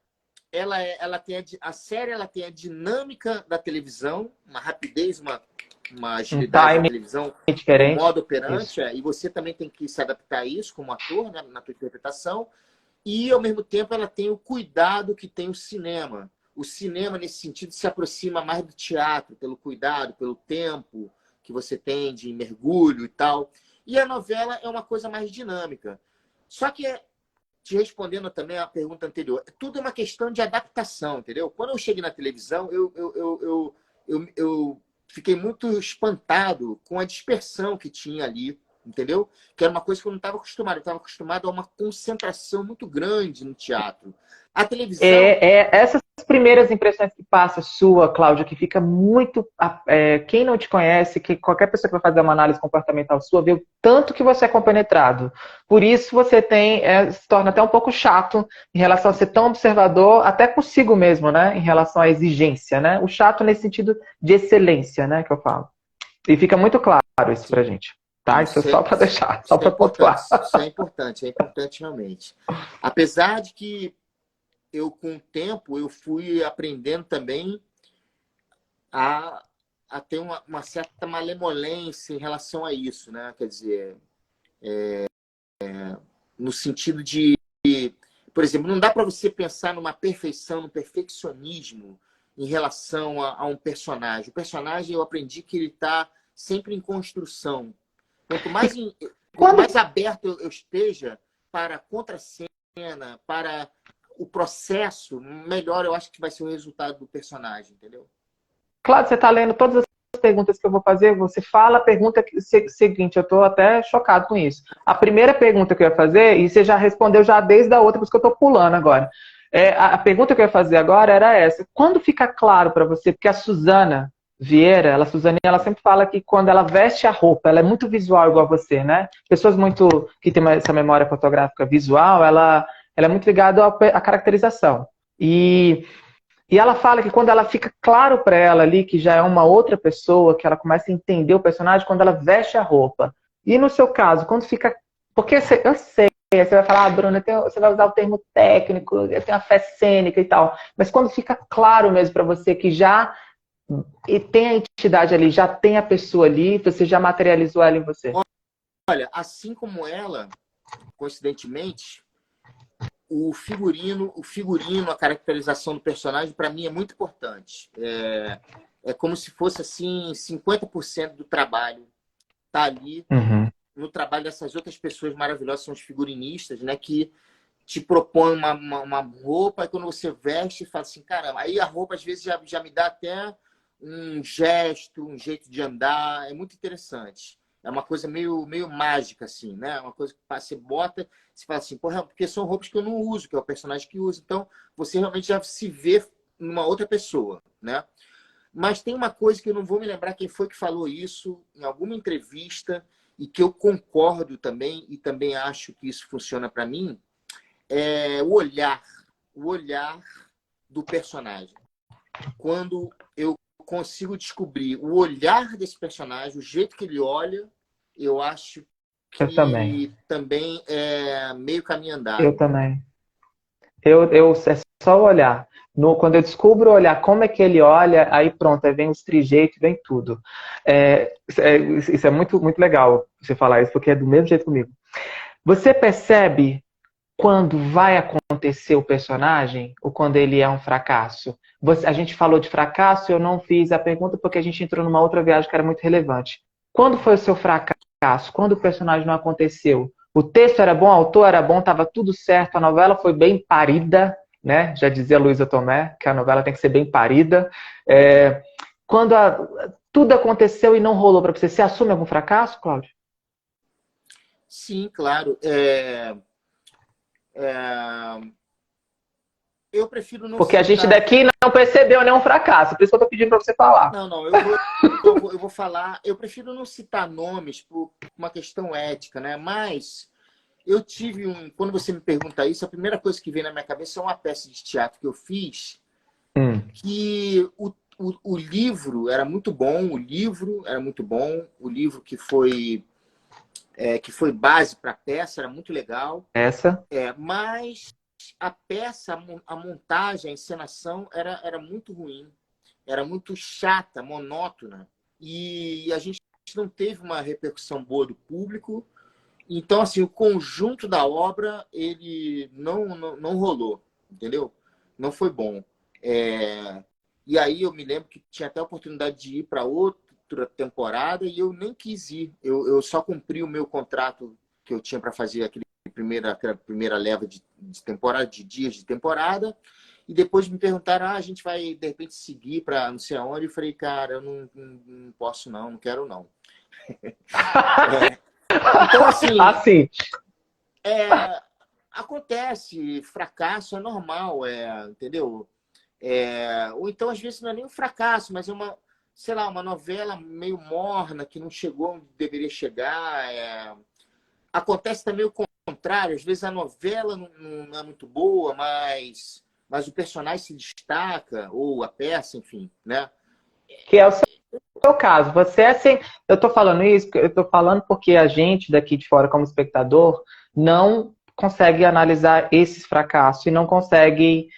ela tem a série, ela tem a dinâmica da televisão, uma rapidez, uma Um agilidade da time televisão, um diferente. modo Isso. operante, e você também tem que se adaptar a isso como ator, né, na tua interpretação. E, ao mesmo tempo, ela tem o cuidado que tem o cinema. O cinema, nesse sentido, se aproxima mais do teatro, pelo cuidado, pelo tempo que você tem de mergulho e tal. E a novela é uma coisa mais dinâmica. Só que, te respondendo também a pergunta anterior, tudo é uma questão de adaptação, entendeu? Quando eu cheguei na televisão, eu fiquei muito espantado com a dispersão que tinha ali, entendeu? Que era uma coisa que eu não estava acostumado. Eu estava acostumado a uma concentração muito grande no teatro. A televisão. Essas primeiras impressões que passa sua, Cláudia, que fica muito. Quem não te conhece, que qualquer pessoa que vai fazer uma análise comportamental sua, vê o tanto que você é compenetrado. Por isso você se torna até um pouco chato em relação a ser tão observador, até consigo mesmo, né? Em relação à exigência, né? O chato nesse sentido de excelência, né? Que eu falo. E fica muito claro isso pra gente. Tá? Isso é só para deixar, só para pontuar. É importante realmente. Apesar de que com o tempo, eu fui aprendendo também a ter uma certa malemolência em relação a isso, né? Quer dizer, no sentido de, por exemplo, não dá para você pensar numa perfeição, no perfeccionismo em relação a um personagem. O personagem, eu aprendi que ele está sempre em construção. Quanto mais, quanto Quando mais aberto eu esteja para a contracena, para o processo, melhor eu acho que vai ser o resultado do personagem, entendeu? Claro, você está lendo todas as perguntas que eu vou fazer, você fala a pergunta seguinte, eu estou até chocado com isso. A primeira pergunta que eu ia fazer, e você já respondeu já desde a outra, por isso que eu estou pulando agora. A pergunta que eu ia fazer agora era essa. Quando fica claro para você, porque a Suzana Vieira, ela sempre fala que quando ela veste a roupa, ela é muito visual igual você, né? Pessoas que têm essa memória fotográfica visual, ela é muito ligada à caracterização. E ela fala que quando ela fica claro para ela ali que já é uma outra pessoa, que ela começa a entender o personagem, quando ela veste a roupa. E no seu caso, quando fica. Porque eu sei Aí você vai falar, ah, Bruna, você vai usar o termo técnico, eu tenho a fé cênica e tal. Mas quando fica claro mesmo para você que já tem a entidade ali, já tem a pessoa ali, você já materializou ela em você. Olha, assim como ela, coincidentemente, o figurino, a caracterização do personagem, para mim, é muito importante. É como se fosse, assim, 50% do trabalho tá ali no trabalho dessas outras pessoas maravilhosas, são os figurinistas, né? Que te propõem uma roupa, e quando você veste, fala assim, caramba, aí a roupa, às vezes, já me dá até um gesto, um jeito de andar, é muito interessante. É uma coisa meio mágica, assim, né? Uma coisa que você bota, você fala assim, porra, porque são roupas que eu não uso, que é o personagem que usa. Então, você realmente já se vê numa outra pessoa, né? Mas tem uma coisa que eu não vou me lembrar quem foi que falou isso em alguma entrevista e que eu concordo também e também acho que isso funciona para mim, é o olhar do personagem. Quando eu consigo descobrir o olhar desse personagem, o jeito que ele olha, eu acho Eu também. que também é meio caminho Eu andado. também. É só olhar. Quando eu descubro olhar como é que ele olha, aí pronto, aí vem os trejeitos, vem tudo. Isso é muito, muito legal você falar isso, porque é do mesmo jeito comigo. Você percebe quando vai acontecer o personagem ou quando ele é um fracasso? A gente falou de fracasso, eu não fiz a pergunta porque a gente entrou numa outra viagem que era muito relevante. Quando foi o seu fracasso? Quando o personagem não aconteceu? O texto era bom, o autor era bom, estava tudo certo, a novela foi bem parida, né? Já dizia Luísa Tomé, que a novela tem que ser bem parida. Quando tudo aconteceu e não rolou para você, você assume algum fracasso, Cláudio? Sim, claro. Eu prefiro não Porque a gente citar. daqui não percebeu nenhum fracasso, por isso que eu estou pedindo para você falar. Não, eu vou falar. Eu prefiro não citar nomes por uma questão ética, né? Mas eu tive um. Quando você me pergunta isso, a primeira coisa que vem na minha cabeça é uma peça de teatro que eu fiz, que o livro era muito bom, o livro que foi base para a peça era muito legal. Essa? Mas a peça, a montagem, a encenação era muito ruim, era muito chata, monótona, e a gente não teve uma repercussão boa do público. Então, assim, o conjunto da obra, ele não rolou, entendeu? Não foi bom. E aí eu me lembro que tinha até a oportunidade de ir para outra temporada e eu nem quis ir. Eu só cumpri o meu contrato que eu tinha para fazer aquela primeira leva de temporada, de dias de temporada. E depois me perguntaram, a gente vai, de repente, seguir para não sei aonde. Eu falei, cara, eu não posso não quero não. Então, assim, acontece, fracasso é normal, entendeu? Ou então, às vezes, não é nem um fracasso, mas é sei lá, uma novela meio morna, que não chegou onde deveria chegar. Acontece também o contrário, às vezes a novela não é muito boa, mas o personagem se destaca, ou a peça, enfim, né? que é o seu caso. Você assim, eu estou falando isso, eu estou falando porque a gente daqui de fora, como espectador, não consegue analisar esses fracassos e não consegue.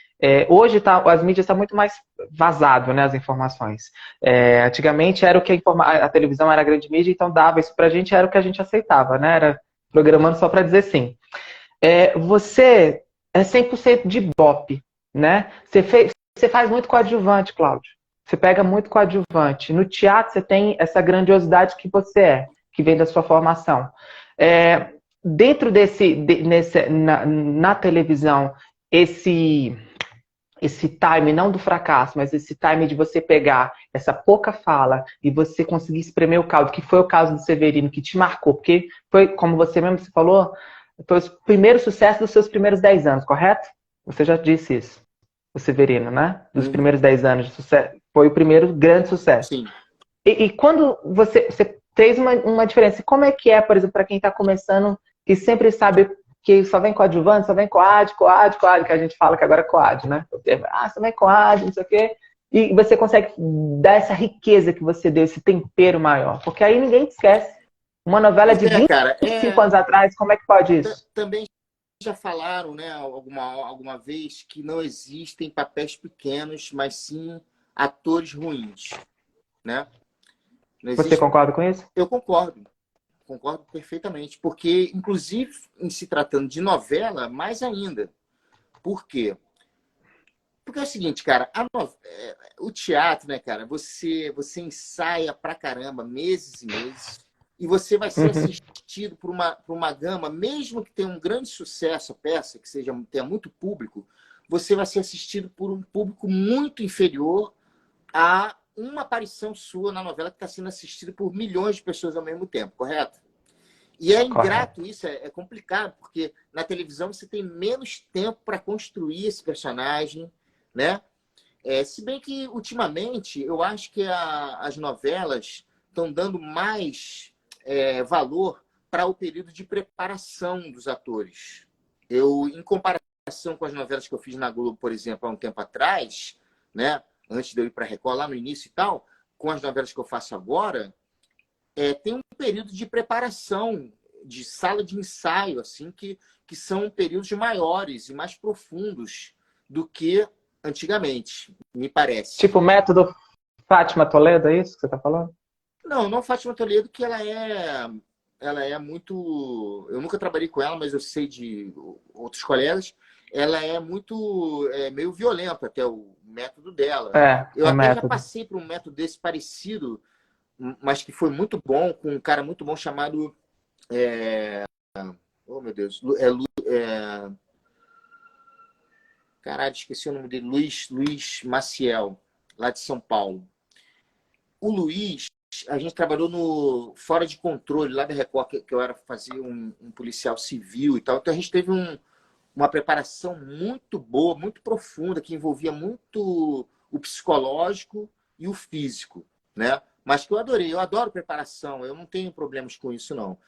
Hoje as mídias estão muito mais vazado, né, as informações. Antigamente era o que a televisão era a grande mídia, então dava isso pra gente, era o que a gente aceitava, né? Era programando só para dizer sim. Você é 100% de ibope, né? Você faz muito coadjuvante, Cláudio. Você pega muito coadjuvante. No teatro você tem essa grandiosidade que você que vem da sua formação. Dentro na televisão, esse time, não do fracasso, mas esse time de você pegar essa pouca fala e você conseguir espremer o caldo, que foi o caso do Severino, que te marcou, porque foi, como você mesmo falou, foi o primeiro sucesso dos seus primeiros 10 anos, correto? Você já disse isso, o Severino, né? Dos primeiros 10 anos de sucesso. Foi o primeiro grande sucesso. Sim. E quando você fez uma diferença, como é que é, por exemplo, para quem está começando, que sempre sabe que só vem coadjuvante, só vem coad, que a gente fala que agora é coad, né? Só vem coad, não sei o quê. E você consegue dar essa riqueza que você deu, esse tempero maior. Porque aí ninguém te esquece. Uma novela de 25 anos atrás, como é que pode isso? Também já falaram, né, alguma vez, que não existem papéis pequenos, mas sim atores ruins, né? Não Você existe... concorda com isso? Eu concordo perfeitamente, porque, inclusive, em se tratando de novela, mais ainda. Por quê? Porque é o seguinte, cara, o teatro, né, cara, você ensaia pra caramba, meses e meses, e você vai ser Uhum. assistido por uma gama, mesmo que tenha um grande sucesso a peça, que tenha muito público, você vai ser assistido por um público muito inferior a uma aparição sua na novela que está sendo assistida por milhões de pessoas ao mesmo tempo, correto? E é Correto. ingrato isso, é complicado, porque na televisão você tem menos tempo para construir esse personagem, né? Se bem que, ultimamente, eu acho que as novelas estão dando mais valor para o período de preparação dos atores. Em comparação com as novelas que eu fiz na Globo, por exemplo, há um tempo atrás, né? Antes de eu ir para a Record, lá no início e tal, com as novelas que eu faço agora, tem um período de preparação, de sala de ensaio, assim, que são períodos maiores e mais profundos do que antigamente, me parece. Tipo o método Fátima Toledo, é isso que você está falando? Não Fátima Toledo, que ela é muito... Eu nunca trabalhei com ela, mas eu sei de outros colegas. Ela é muito... meio violenta até o método dela. É, Eu o até já método. passei por um método desse parecido, mas que foi muito bom, com um cara muito bom chamado... Oh, meu Deus. Caralho, esqueci o nome dele. Luiz Maciel, lá de São Paulo. O Luiz, a gente trabalhou no Fora de Controle, lá da Record, que eu era fazer um policial civil e tal. Então a gente teve uma preparação muito boa, muito profunda, que envolvia muito o psicológico e o físico, né? Mas que eu adorei. Eu adoro preparação, eu não tenho problemas com isso, não.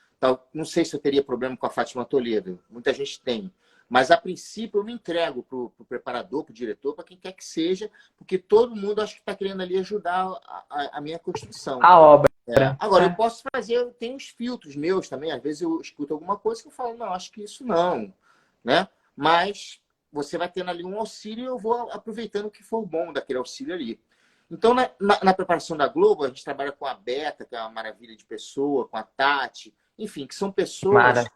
Não sei se eu teria problema com a Fátima Toledo. Muita gente tem. Mas, a princípio, eu me entrego para o preparador, para o diretor, para quem quer que seja, porque todo mundo acho que está querendo ali ajudar a minha construção. A obra. Agora, eu É. posso fazer, eu tenho uns filtros meus também. Às vezes eu escuto alguma coisa que eu falo, não, acho que isso não, né? Mas você vai tendo ali um auxílio e eu vou aproveitando o que for bom daquele auxílio ali. Então, na preparação da Globo, a gente trabalha com a Beta, que é uma maravilha de pessoa, com a Tati, enfim, que são pessoas Maravilhoso.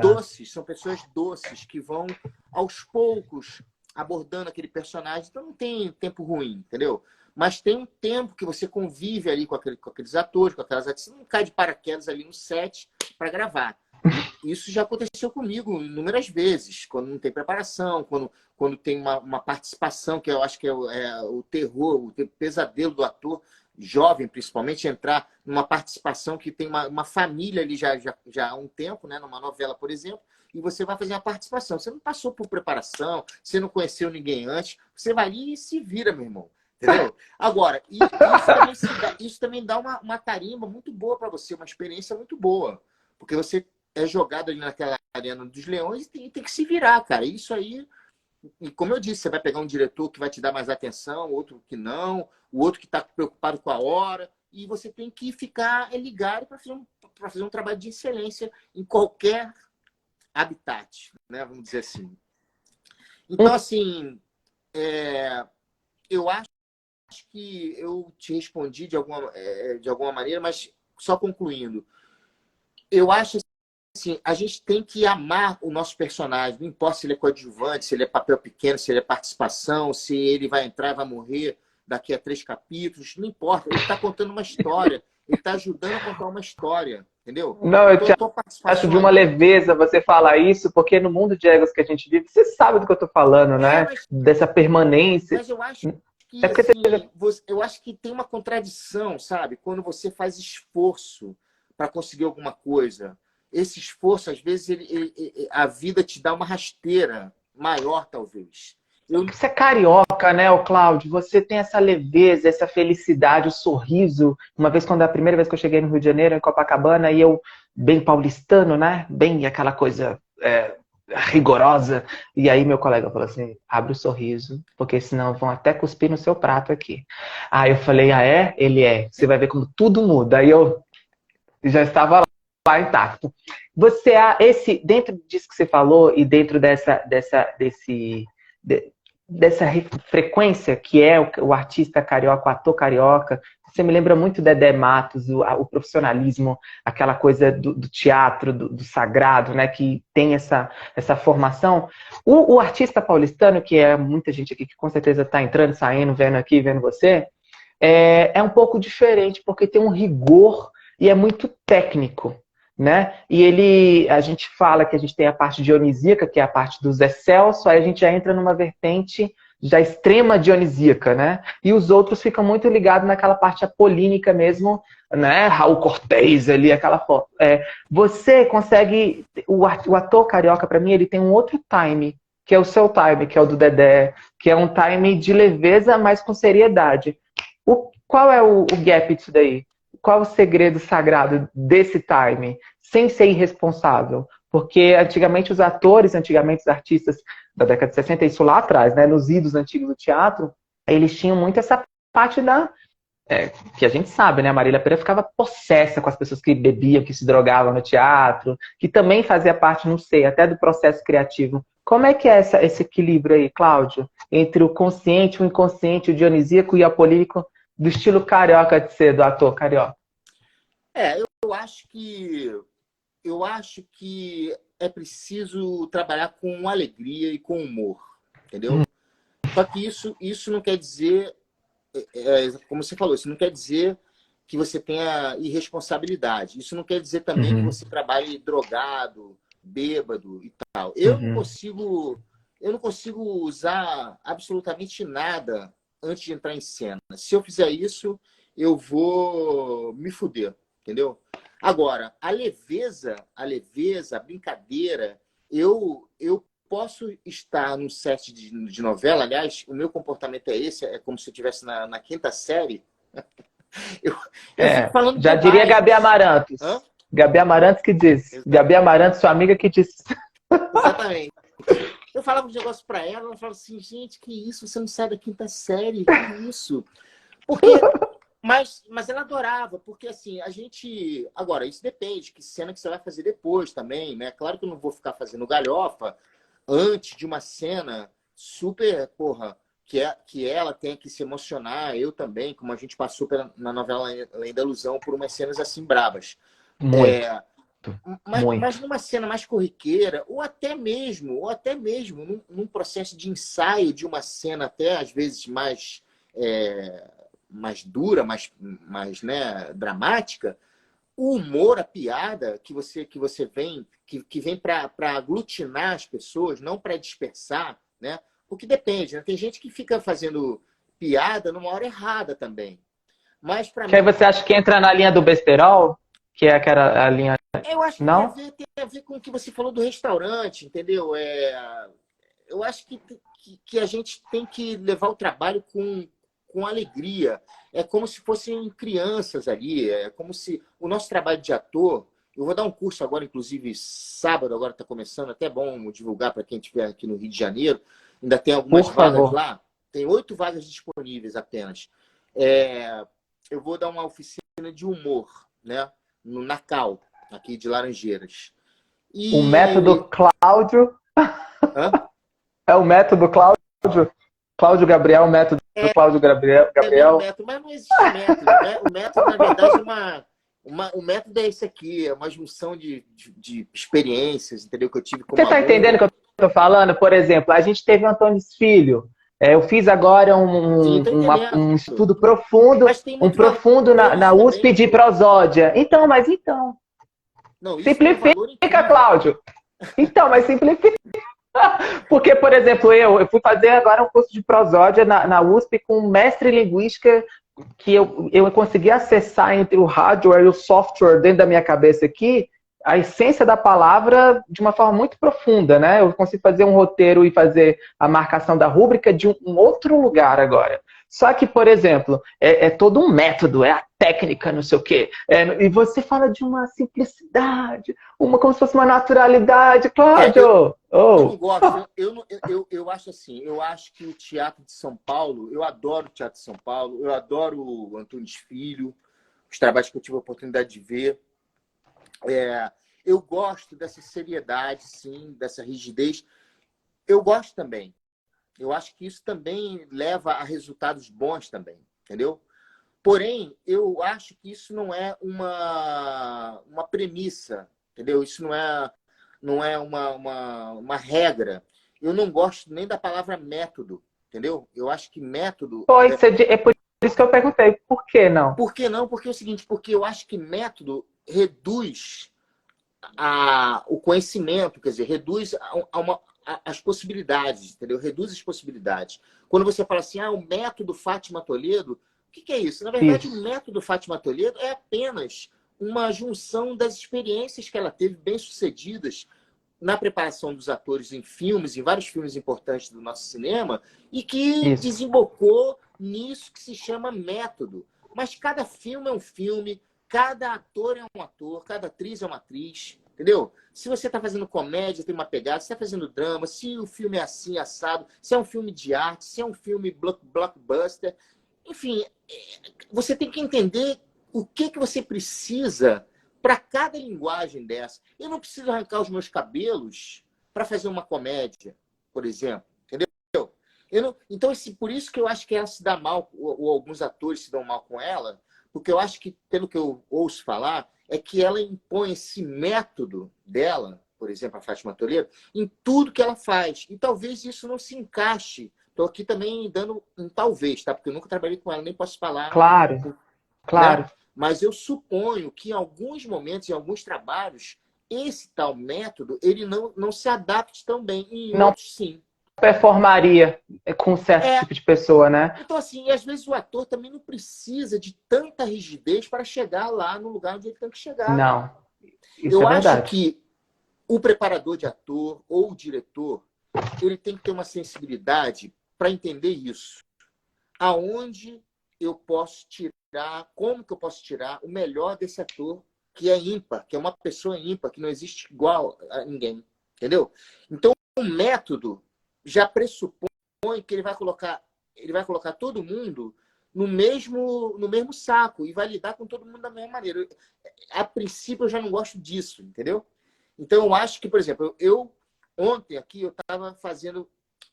doces, são pessoas doces que vão aos poucos abordando aquele personagem. Então não tem tempo ruim, entendeu? Mas tem um tempo que você convive ali com aqueles atores, com aquelas atrizes. Você não cai de paraquedas ali no set para gravar. Isso já aconteceu comigo inúmeras vezes, quando não tem preparação, quando tem uma participação, que eu acho que é o terror, o pesadelo do ator, jovem principalmente, entrar numa participação que tem uma família ali já há um tempo, né, numa novela, por exemplo, e você vai fazer uma participação. Você não passou por preparação, você não conheceu ninguém antes, você vai ali e se vira, meu irmão. Entendeu? Agora, isso também dá uma tarimba muito boa para você, uma experiência muito boa. Porque você é jogado ali naquela arena dos leões e tem que se virar, cara. Isso aí, e como eu disse, você vai pegar um diretor que vai te dar mais atenção, outro que não, o outro que está preocupado com a hora, e você tem que ficar ligado para fazer um trabalho de excelência em qualquer habitat, né? Vamos dizer assim. Então, assim, eu acho que eu te respondi de alguma maneira, mas só concluindo. Eu acho assim, a gente tem que amar o nosso personagem, não importa se ele é coadjuvante, se ele é papel pequeno, se ele é participação, se ele vai entrar e vai morrer daqui a 3 capítulos, não importa. Ele está contando uma história, ele está ajudando a contar uma história, entendeu? Não, eu Então, te a tua acho participação de uma ali... leveza você falar isso, porque no mundo de egos que a gente vive, você sabe do que eu tô falando, né? Mas, Dessa permanência. mas eu acho É que, porque você... assim, eu acho que tem uma contradição, sabe? Quando você faz esforço para conseguir alguma coisa, esse esforço, às vezes, a vida te dá uma rasteira maior, talvez. Você é carioca, né, ô Cláudio? Você tem essa leveza, essa felicidade, o sorriso. Uma vez, quando é a primeira vez que eu cheguei no Rio de Janeiro, em Copacabana, e eu, bem paulistano, né? Bem aquela coisa rigorosa. E aí meu colega falou assim, abre o sorriso, porque senão vão até cuspir no seu prato aqui. Aí eu falei, ah, é? Ele é. Você vai ver como tudo muda. Aí eu já estava lá. continuar intacto. Dentro disso que você falou e dentro dessa frequência que é o artista carioca, o ator carioca, você me lembra muito Dedé Matos, o profissionalismo, aquela coisa do teatro, do sagrado, né, que tem essa formação. O artista paulistano, que é muita gente aqui que com certeza está entrando, saindo, vendo aqui, vendo você, é um pouco diferente, porque tem um rigor e é muito técnico, né? E a gente fala que a gente tem a parte dionisíaca, que é a parte do Zé Celso, aí a gente já entra numa vertente já extrema dionisíaca, né? E os outros ficam muito ligados naquela parte apolínica mesmo, né? Raul Cortez ali, aquela foto. Você consegue... O ator carioca, para mim, ele tem um outro time, que é o seu time, que é o do Dedé, que é um time de leveza, mas com seriedade. Qual é o gap disso daí? Qual o segredo sagrado desse time? Sem ser irresponsável. Porque antigamente os artistas da década de 60, isso lá atrás, né, nos idos antigos do teatro, eles tinham muito essa parte que a gente sabe, né? A Marília Pêra ficava possessa com as pessoas que bebiam, que se drogavam no teatro, que também fazia parte, não sei, até do processo criativo. Como é que é esse equilíbrio aí, Cláudio, entre o consciente, o inconsciente, o dionisíaco e o apolírico do estilo carioca de ser, do ator carioca? Eu acho que é preciso trabalhar com alegria e com humor, entendeu? Só que isso não quer dizer, como você falou, isso não quer dizer que você tenha irresponsabilidade. Isso não quer dizer também que Uhum. você trabalhe drogado, bêbado e tal. Uhum. Eu não consigo usar absolutamente nada antes de entrar em cena. Se eu fizer isso, eu vou me fuder, entendeu? Agora, a brincadeira, eu posso estar num set de novela, aliás, o meu comportamento é esse, é como se eu estivesse na quinta série. Eu fico falando Já diria Gabi bobagens. Amarantos. Hã? Gabi Amarantos que diz. Gabi Amarantos, sua amiga que diz. Exatamente. Eu falava um negócio pra ela falava assim, gente, que isso? Você não sai da quinta série? Que isso? Porque... Mas ela adorava, porque assim, a gente... Agora, isso depende, que cena que você vai fazer depois também, né? Claro que eu não vou ficar fazendo galhofa antes de uma cena super, porra, que ela tem que se emocionar, eu também, como a gente passou na novela Além da Ilusão, por umas cenas assim brabas. Muito, Mas muito. numa cena mais corriqueira, ou até mesmo num processo de ensaio de uma cena até às vezes mais dura, mais né, dramática, o humor, a piada que vem para aglutinar as pessoas, não para dispersar, né? Porque depende, né? Tem gente que fica fazendo piada numa hora errada também. Mas para Que aí mim, você acha que entra na linha do besterol? Que é aquela a linha. eu acho que Não? tem a ver com o que você falou do restaurante, entendeu? Eu acho que a gente tem que levar o trabalho com alegria. É como se fossem crianças ali. É como se o nosso trabalho de ator... Eu vou dar um curso agora, inclusive, sábado, agora está começando. Até bom divulgar para quem estiver aqui no Rio de Janeiro. Ainda tem algumas Por vagas favor. lá. Tem 8 vagas disponíveis apenas. Eu vou dar uma oficina de humor, né? No Nacal, aqui de Laranjeiras. O E... método Cláudio. Hã? É o método Cláudio. Cláudio Gabriel, o método do Cláudio Gabriel. É meu Gabriel. método, mas não existe método. O método, na verdade, o método é esse aqui, é uma junção de experiências, entendeu? Que eu tive Você como está entendendo o aluno. que eu estou falando? Por exemplo, a gente teve o Antônio Filho. Eu fiz agora Sim, estou entendendo. um estudo profundo, Mas tem um muito profundo valor na nisso USP também, de pô. prosódia. Então, Não, isso tem um valor simplifica, incrível. Cláudio. Então, mas simplifica. Porque, por exemplo, eu fui fazer agora um curso de prosódia na USP com um mestre em linguística que eu consegui acessar entre o hardware e o software dentro da minha cabeça aqui, a essência da palavra de uma forma muito profunda, né? Eu consigo fazer um roteiro e fazer a marcação da rúbrica de um outro lugar agora. Só que, por exemplo, é todo um método, é a técnica, não sei o quê. E você fala de uma simplicidade, como se fosse uma naturalidade. Eu, Cláudio! eu não Oh! gosto. Eu acho assim, eu acho que o Teatro de São Paulo, eu adoro o Teatro de São Paulo, eu adoro o Antunes Filho, os trabalhos que eu tive a oportunidade de ver. Eu gosto dessa seriedade, sim, dessa rigidez. Eu gosto também. Eu acho que isso também leva a resultados bons também, entendeu? Porém, eu acho que isso não é uma premissa, entendeu? Isso não é uma regra. Eu não gosto nem da palavra método, entendeu? Eu acho que método... Pois, é por isso que eu perguntei, por que não? Por que não? Porque é o seguinte, porque eu acho que método reduz o conhecimento, quer dizer, reduz as possibilidades, entendeu? Reduz as possibilidades. Quando você fala assim, o método Fátima Toledo, o que é isso? Na verdade, Isso. o método Fátima Toledo é apenas uma junção das experiências que ela teve bem-sucedidas na preparação dos atores em filmes, em vários filmes importantes do nosso cinema, e que Isso. desembocou nisso que se chama método. Mas cada filme é um filme, cada ator é um ator, cada atriz é uma atriz, entendeu? Se você está fazendo comédia, tem uma pegada, se está fazendo drama, se o filme é assim, assado, se é um filme de arte, se é um filme blockbuster, enfim, você tem que entender o que você precisa para cada linguagem dessa. Eu não preciso arrancar os meus cabelos para fazer uma comédia, por exemplo, entendeu? Então, por isso que eu acho que ela se dá mal, ou alguns atores se dão mal com ela, porque eu acho que, pelo que eu ouço falar, é que ela impõe esse método dela, por exemplo, a Fátima Toledo, em tudo que ela faz. E talvez isso não se encaixe. Estou aqui também dando um talvez, tá? Porque eu nunca trabalhei com ela, nem posso falar, Claro, né? claro. Mas eu suponho que em alguns momentos, em alguns trabalhos, esse tal método ele não se adapte tão bem. E em Não outros, sim. performaria com um certo É. tipo de pessoa, né? Então, assim, às vezes o ator também não precisa de tanta rigidez para chegar lá no lugar onde ele tem que chegar. Não, isso é Eu acho verdade. que o preparador de ator ou o diretor, ele tem que ter uma sensibilidade para entender isso. Aonde eu posso tirar, como que eu posso tirar o melhor desse ator que é ímpar, que é uma pessoa ímpar, que não existe igual a ninguém, entendeu? Então, o método já pressupõe que ele vai colocar todo mundo no mesmo saco e vai lidar com todo mundo da mesma maneira. A princípio, eu já não gosto disso, entendeu? Então, eu acho que, por exemplo, ontem aqui eu estava fazendo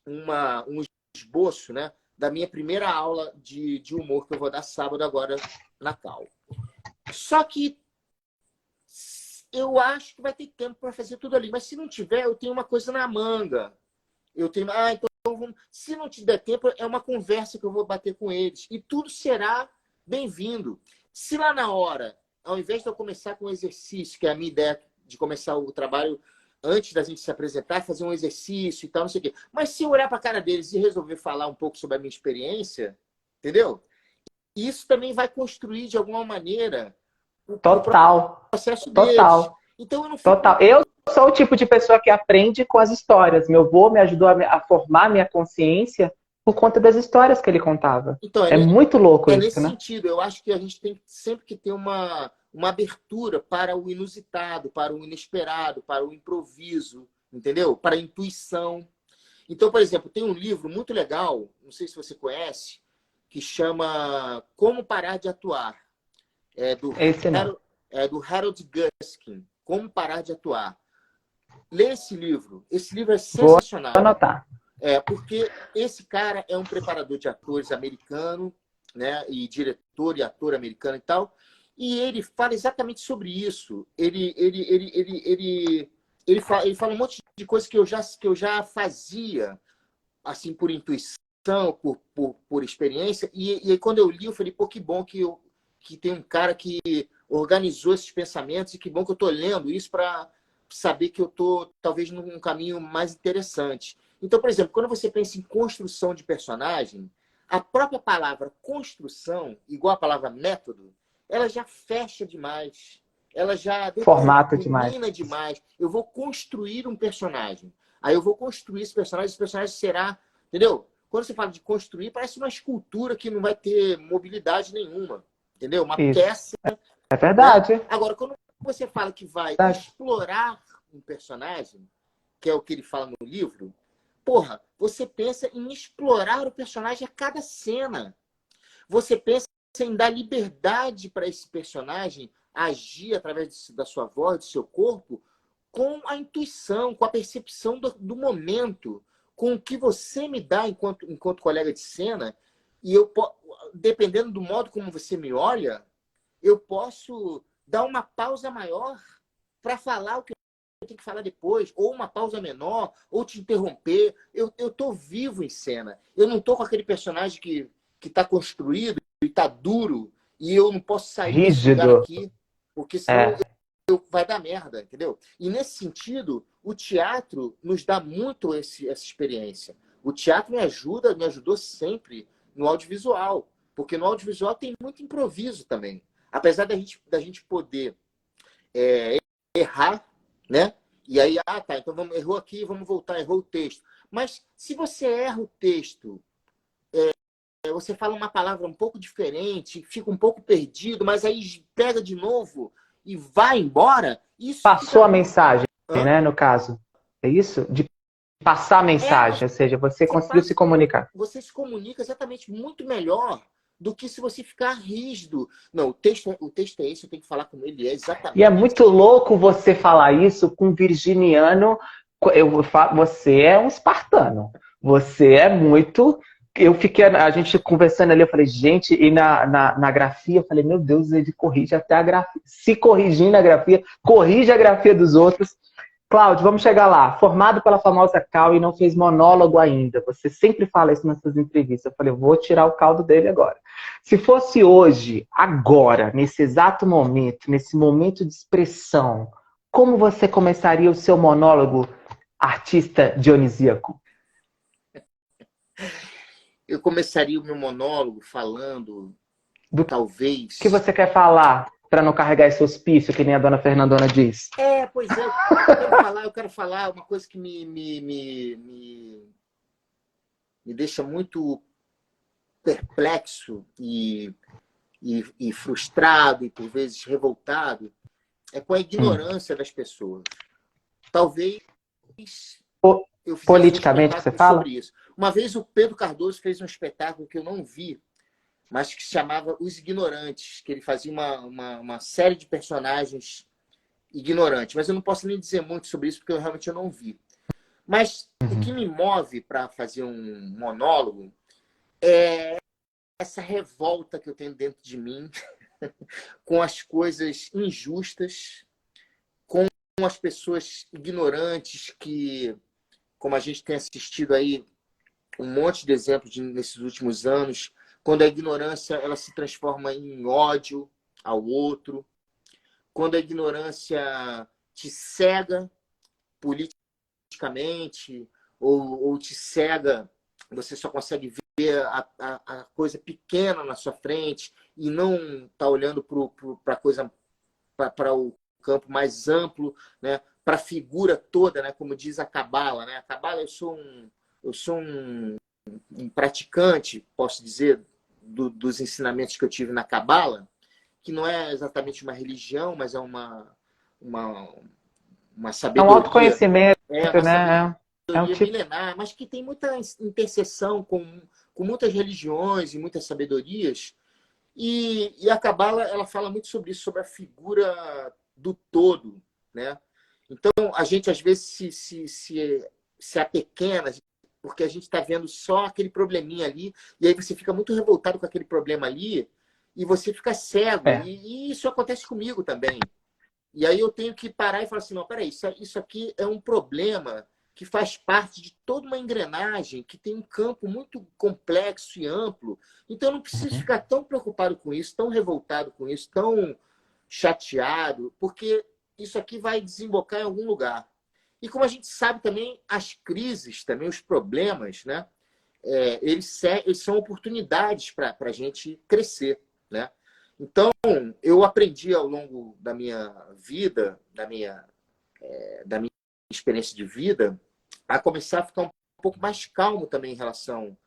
um esboço, né, da minha primeira aula de humor que eu vou dar sábado agora na Cal. Só que eu acho que vai ter tempo para fazer tudo ali. Mas se não tiver, eu tenho uma coisa na manga. Eu tenho, então se não te der tempo, é uma conversa que eu vou bater com eles. E tudo será bem-vindo. Se lá na hora, ao invés de eu começar com um exercício, que é a minha ideia de começar o trabalho antes da gente se apresentar, fazer um exercício e tal, não sei o quê. Mas se eu olhar para a cara deles e resolver falar um pouco sobre a minha experiência, entendeu? Isso também vai construir, de alguma maneira, o Total, processo deles. total, Então, eu não total. fico... Eu sou o tipo de pessoa que aprende com as histórias. Meu avô me ajudou a formar minha consciência por conta das histórias que ele contava. Então, É muito louco é isso, nesse né? sentido. Eu acho que a gente tem sempre que ter uma abertura para o inusitado, para o inesperado, para o improviso, entendeu? Para a intuição. Então, por exemplo, tem um livro muito legal, não sei se você conhece, que chama Como Parar de Atuar. É do, Esse não. do Harold Guskin. Como Parar de Atuar. Lê esse livro. Esse livro é Vou sensacional. anotar. Porque esse cara é um preparador de atores americano, né? E diretor e ator americano e tal. E ele fala exatamente sobre isso. Ele fala um monte de coisas que eu já fazia, assim, por intuição, por experiência. E aí, quando eu li, eu falei, pô, que bom que tem um cara que organizou esses pensamentos e que bom que eu estou lendo isso para saber que eu estou, talvez, num caminho mais interessante. Então, por exemplo, quando você pensa em construção de personagem, a própria palavra construção, igual a palavra método, ela já fecha demais. Ela já Formato demais. determina demais. Eu vou construir um personagem. Aí eu vou construir esse personagem será... Entendeu? Quando você fala de construir, parece uma escultura que não vai ter mobilidade nenhuma. Entendeu? Uma Isso. peça, É né? verdade. Agora, quando você fala que vai Verdade. explorar um personagem, que é o que ele fala no livro, porra, você pensa em explorar o personagem a cada cena. Você pensa em dar liberdade para esse personagem agir através da sua voz, do seu corpo, com a intuição, com a percepção do momento, com o que você me dá enquanto colega de cena, e eu, dependendo do modo como você me olha, eu posso dar uma pausa maior para falar o que eu tenho que falar depois, ou uma pausa menor, ou te interromper. Eu estou vivo em cena. Eu não estou com aquele personagem que está construído e está duro, e eu não posso sair desse lugar Rígido. aqui, porque senão vai dar merda, entendeu? E nesse sentido, o teatro nos dá muito essa experiência. O teatro me ajudou sempre no audiovisual, porque no audiovisual tem muito improviso também. Apesar da gente poder errar, né? E aí, tá, então errou aqui, vamos voltar, errou o texto. Mas se você erra o texto, você fala uma palavra um pouco diferente, fica um pouco perdido, mas aí pega de novo e vai embora. Isso Passou a mensagem, né, no caso. É isso? De passar a mensagem, ou seja, você conseguiu se comunicar. Você se comunica exatamente muito melhor do que se você ficar rígido. Não, o texto é esse, eu tenho que falar como ele é, exatamente. E é muito louco você falar isso com um virginiano. Você é um espartano. Você é muito... a gente conversando ali, eu falei, gente, e na grafia, eu falei, meu Deus, ele corrige até a grafia. Se corrigindo a grafia, corrige a grafia dos outros. Cláudio, vamos chegar lá. Formado pela famosa Cal e não fez monólogo ainda. Você sempre fala isso nas suas entrevistas. Eu falei, eu vou tirar o caldo dele agora. Se fosse hoje, agora, nesse exato momento, nesse momento de expressão, como você começaria o seu monólogo artista dionisíaco? Eu começaria o meu monólogo falando, talvez... O que você quer falar para não carregar esse hospício, que nem a dona Fernandona diz? Pois é, eu quero falar uma coisa que me deixa muito perplexo e frustrado e, por vezes, revoltado, é com a ignorância das pessoas. Talvez eu fizesse politicamente um que você fala? sobre isso. Uma vez o Pedro Cardoso fez um espetáculo que eu não vi, mas que se chamava Os Ignorantes, que ele fazia uma série de personagens ignorantes. Mas eu não posso nem dizer muito sobre isso, porque realmente eu não vi. Mas o que me move para fazer um monólogo é essa revolta que eu tenho dentro de mim com as coisas injustas, com as pessoas ignorantes que, como a gente tem assistido aí um monte de exemplos nesses últimos anos, quando a ignorância ela se transforma em ódio ao outro, quando a ignorância te cega politicamente ou te cega, você só consegue ver a coisa pequena na sua frente e não está olhando para a coisa, para o campo mais amplo, né? Para a figura toda, né? Como diz a Cabala, né? A Cabala, eu sou um praticante, posso dizer, dos ensinamentos que eu tive na Cabala, que não é exatamente uma religião, mas é uma sabedoria. É um autoconhecimento, uma né? sabedoria milenar, mas que tem muita interseção com muitas religiões e muitas sabedorias. E a Cabala, ela fala muito sobre isso, sobre a figura do todo, né? Então, a gente, às vezes, se apequena, porque a gente está vendo só aquele probleminha ali, e aí você fica muito revoltado com aquele problema ali, e você fica cego. E isso acontece comigo também. E aí eu tenho que parar e falar assim, não, peraí, isso aqui é um problema que faz parte de toda uma engrenagem, que tem um campo muito complexo e amplo. Então eu não preciso ficar tão preocupado com isso, tão revoltado com isso, tão chateado, porque isso aqui vai desembocar em algum lugar. E como a gente sabe também, as crises, também os problemas, né? Eles são oportunidades para a gente crescer, né? Então, eu aprendi ao longo da minha vida, da minha experiência de vida, a começar a ficar um pouco mais calmo também em relação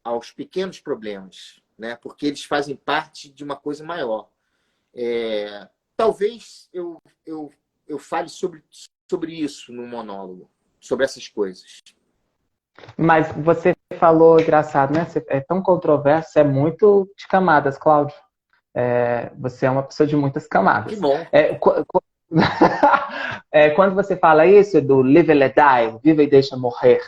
aos pequenos problemas, né? Porque eles fazem parte de uma coisa maior. Talvez eu fale sobre isso no monólogo, sobre essas coisas. Mas você falou, engraçado, né? É tão controverso, é muito de camadas, Cláudio. Você é uma pessoa de muitas Que camadas. bom. Quando você fala isso do live and let die, viva e deixa morrer,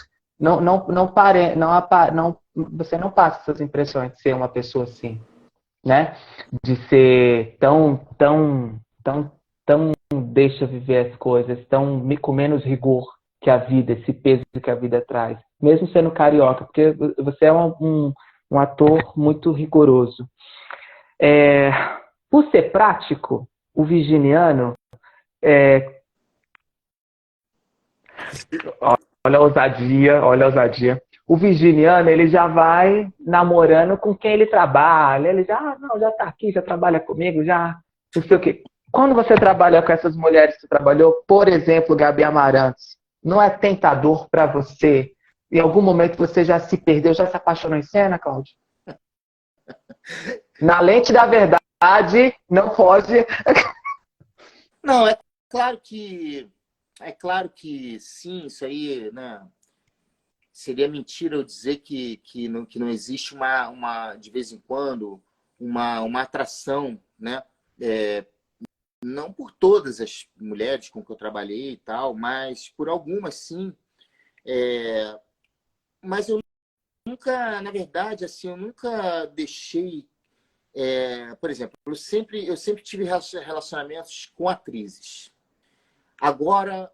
você não passa essas impressões de ser uma pessoa assim, né? De ser tão deixa viver as coisas, com menos rigor que a vida, esse peso que a vida traz. Mesmo sendo carioca, porque você é um ator muito rigoroso. Por ser prático, o virginiano, olha a ousadia. O virginiano, ele já vai namorando com quem ele trabalha. Ele já tá aqui, já trabalha comigo, já não sei o quê. Quando você trabalha com essas mulheres que você trabalhou, por exemplo, Gabi Amarantos, não é tentador para você? Em algum momento você já se perdeu, já se apaixonou em cena, Cláudio? Na lente da verdade, não pode. Não, claro que sim, isso aí, né? Seria mentira eu dizer que não existe de vez em quando, uma atração, né? Não por todas as mulheres com que eu trabalhei e tal, mas por algumas sim. Mas eu nunca, na verdade, assim, eu nunca deixei. Por exemplo, eu sempre tive relacionamentos com atrizes. Agora,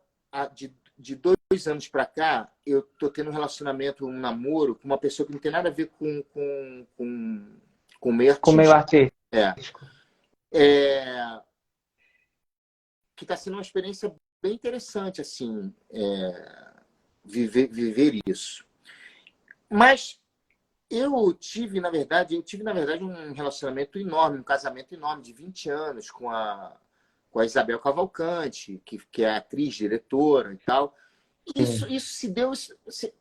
de 2 anos para cá, eu tô tendo um relacionamento, um namoro com uma pessoa que não tem nada a ver com meio Com meio artístico. artístico. Que está sendo uma experiência bem interessante, assim, viver isso. Mas eu tive, na verdade, um relacionamento enorme, um casamento enorme de 20 anos com a Isabel Cavalcante, que é atriz, diretora e tal. Isso se deu,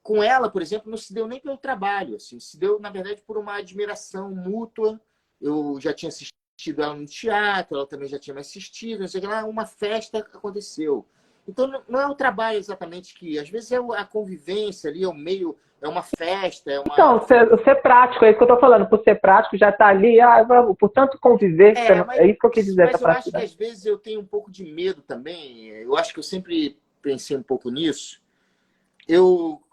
com ela, por exemplo, não se deu nem pelo trabalho, assim, se deu, na verdade, por uma admiração mútua. Eu já tinha assistido ela no teatro, ela também já tinha me assistido, não sei o que lá, uma festa aconteceu. Então, não é o trabalho exatamente que... Às vezes é a convivência ali, é o meio... É uma festa, é uma... Então, ser prático, é isso que eu tô falando. Por ser prático, já tá ali, por tanto conviver, é isso que eu quis dizer. Mas eu acho que às vezes eu tenho um pouco de medo também. Eu acho que eu sempre pensei um pouco nisso. Eu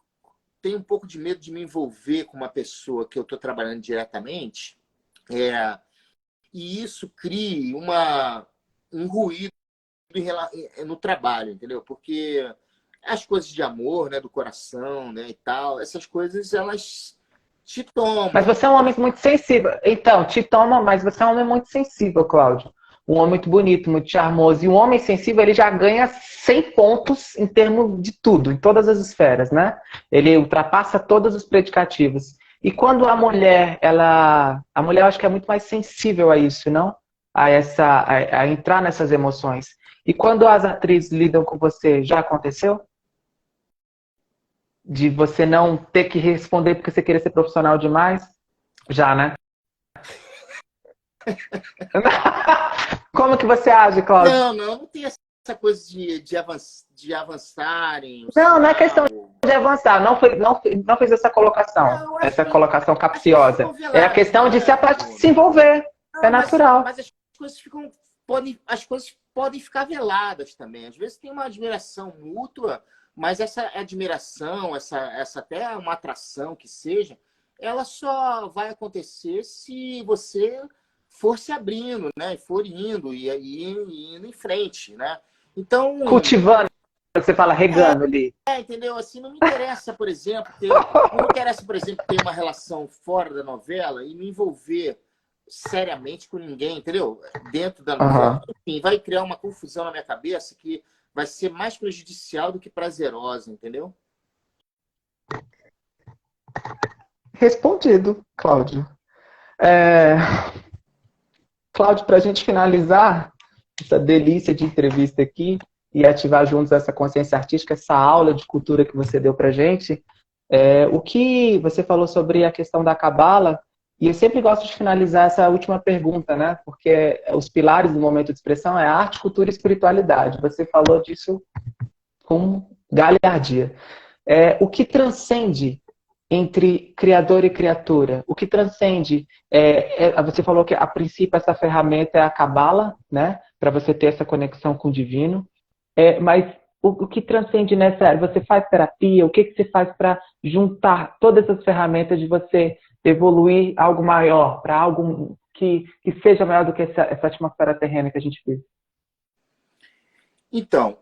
tenho um pouco de medo de me envolver com uma pessoa que eu estou trabalhando diretamente, e isso crie um ruído no trabalho, entendeu? Porque as coisas de amor, né, do coração, né, e tal, essas coisas, elas te tomam. Mas você é um homem muito sensível. Então, te toma, mas você é um homem muito sensível, Cláudio. Um homem muito bonito, muito charmoso. E um homem sensível, ele já ganha 100 pontos em termos de tudo, em todas as esferas, né? Ele ultrapassa todos os predicativos. E quando a mulher eu acho que é muito mais sensível a isso, não? A entrar nessas emoções. E quando as atrizes lidam com você, já aconteceu? De você não ter que responder porque você queria ser profissional demais? Já, né? Como que você age, Cláudio? Não tem essa coisa de avançarem. Não é questão de avançar. Não fiz essa colocação. Essa colocação capciosa. É a questão de se envolver. É natural. Mas as coisas podem ficar veladas também. Às vezes tem uma admiração mútua, mas essa admiração, essa até uma atração que seja, ela só vai acontecer se você for se abrindo, né? E for indo e indo em frente, né? Então, cultivando, você fala regando ali. Entendeu? Assim, não me interessa, por exemplo, ter uma relação fora da novela e me envolver seriamente com ninguém, entendeu? Dentro da novela. Enfim, vai criar uma confusão na minha cabeça que vai ser mais prejudicial do que prazerosa, entendeu? Respondido, Cláudio. Cláudio, para a gente finalizar essa delícia de entrevista aqui e ativar juntos essa consciência artística, essa aula de cultura que você deu para a gente, o que você falou sobre a questão da cabala, e eu sempre gosto de finalizar essa última pergunta, né? Porque os pilares do momento de expressão é arte, cultura e espiritualidade. Você falou disso com galhardia. O que transcende entre criador e criatura? O que transcende? Você falou que, a princípio, essa ferramenta é a Cabala, né? Para você ter essa conexão com o divino. Mas o que transcende nessa área? Você faz terapia? O que, que você faz para juntar todas essas ferramentas de você evoluir algo maior, para algo que seja maior do que essa atmosfera terrena que a gente vive? Então,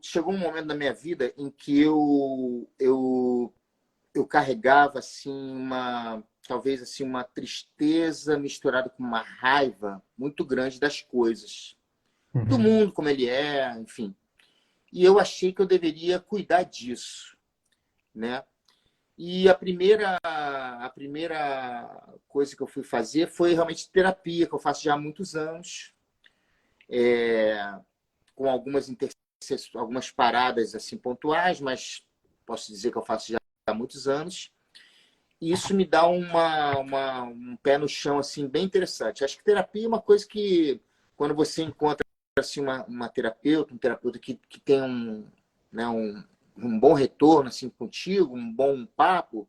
chegou um momento da minha vida em que eu carregava assim talvez assim uma tristeza misturada com uma raiva muito grande das coisas, do Uhum. mundo como ele é, enfim. E eu achei que eu deveria cuidar disso, né? E a primeira coisa que eu fui fazer foi realmente terapia, que eu faço já há muitos anos, com algumas paradas assim pontuais, mas posso dizer que eu faço já há muitos anos. E isso me dá um pé no chão assim bem interessante. Acho que terapia é uma coisa que, quando você encontra assim, uma terapeuta, um terapeuta que tem né, um bom retorno assim contigo, um bom papo,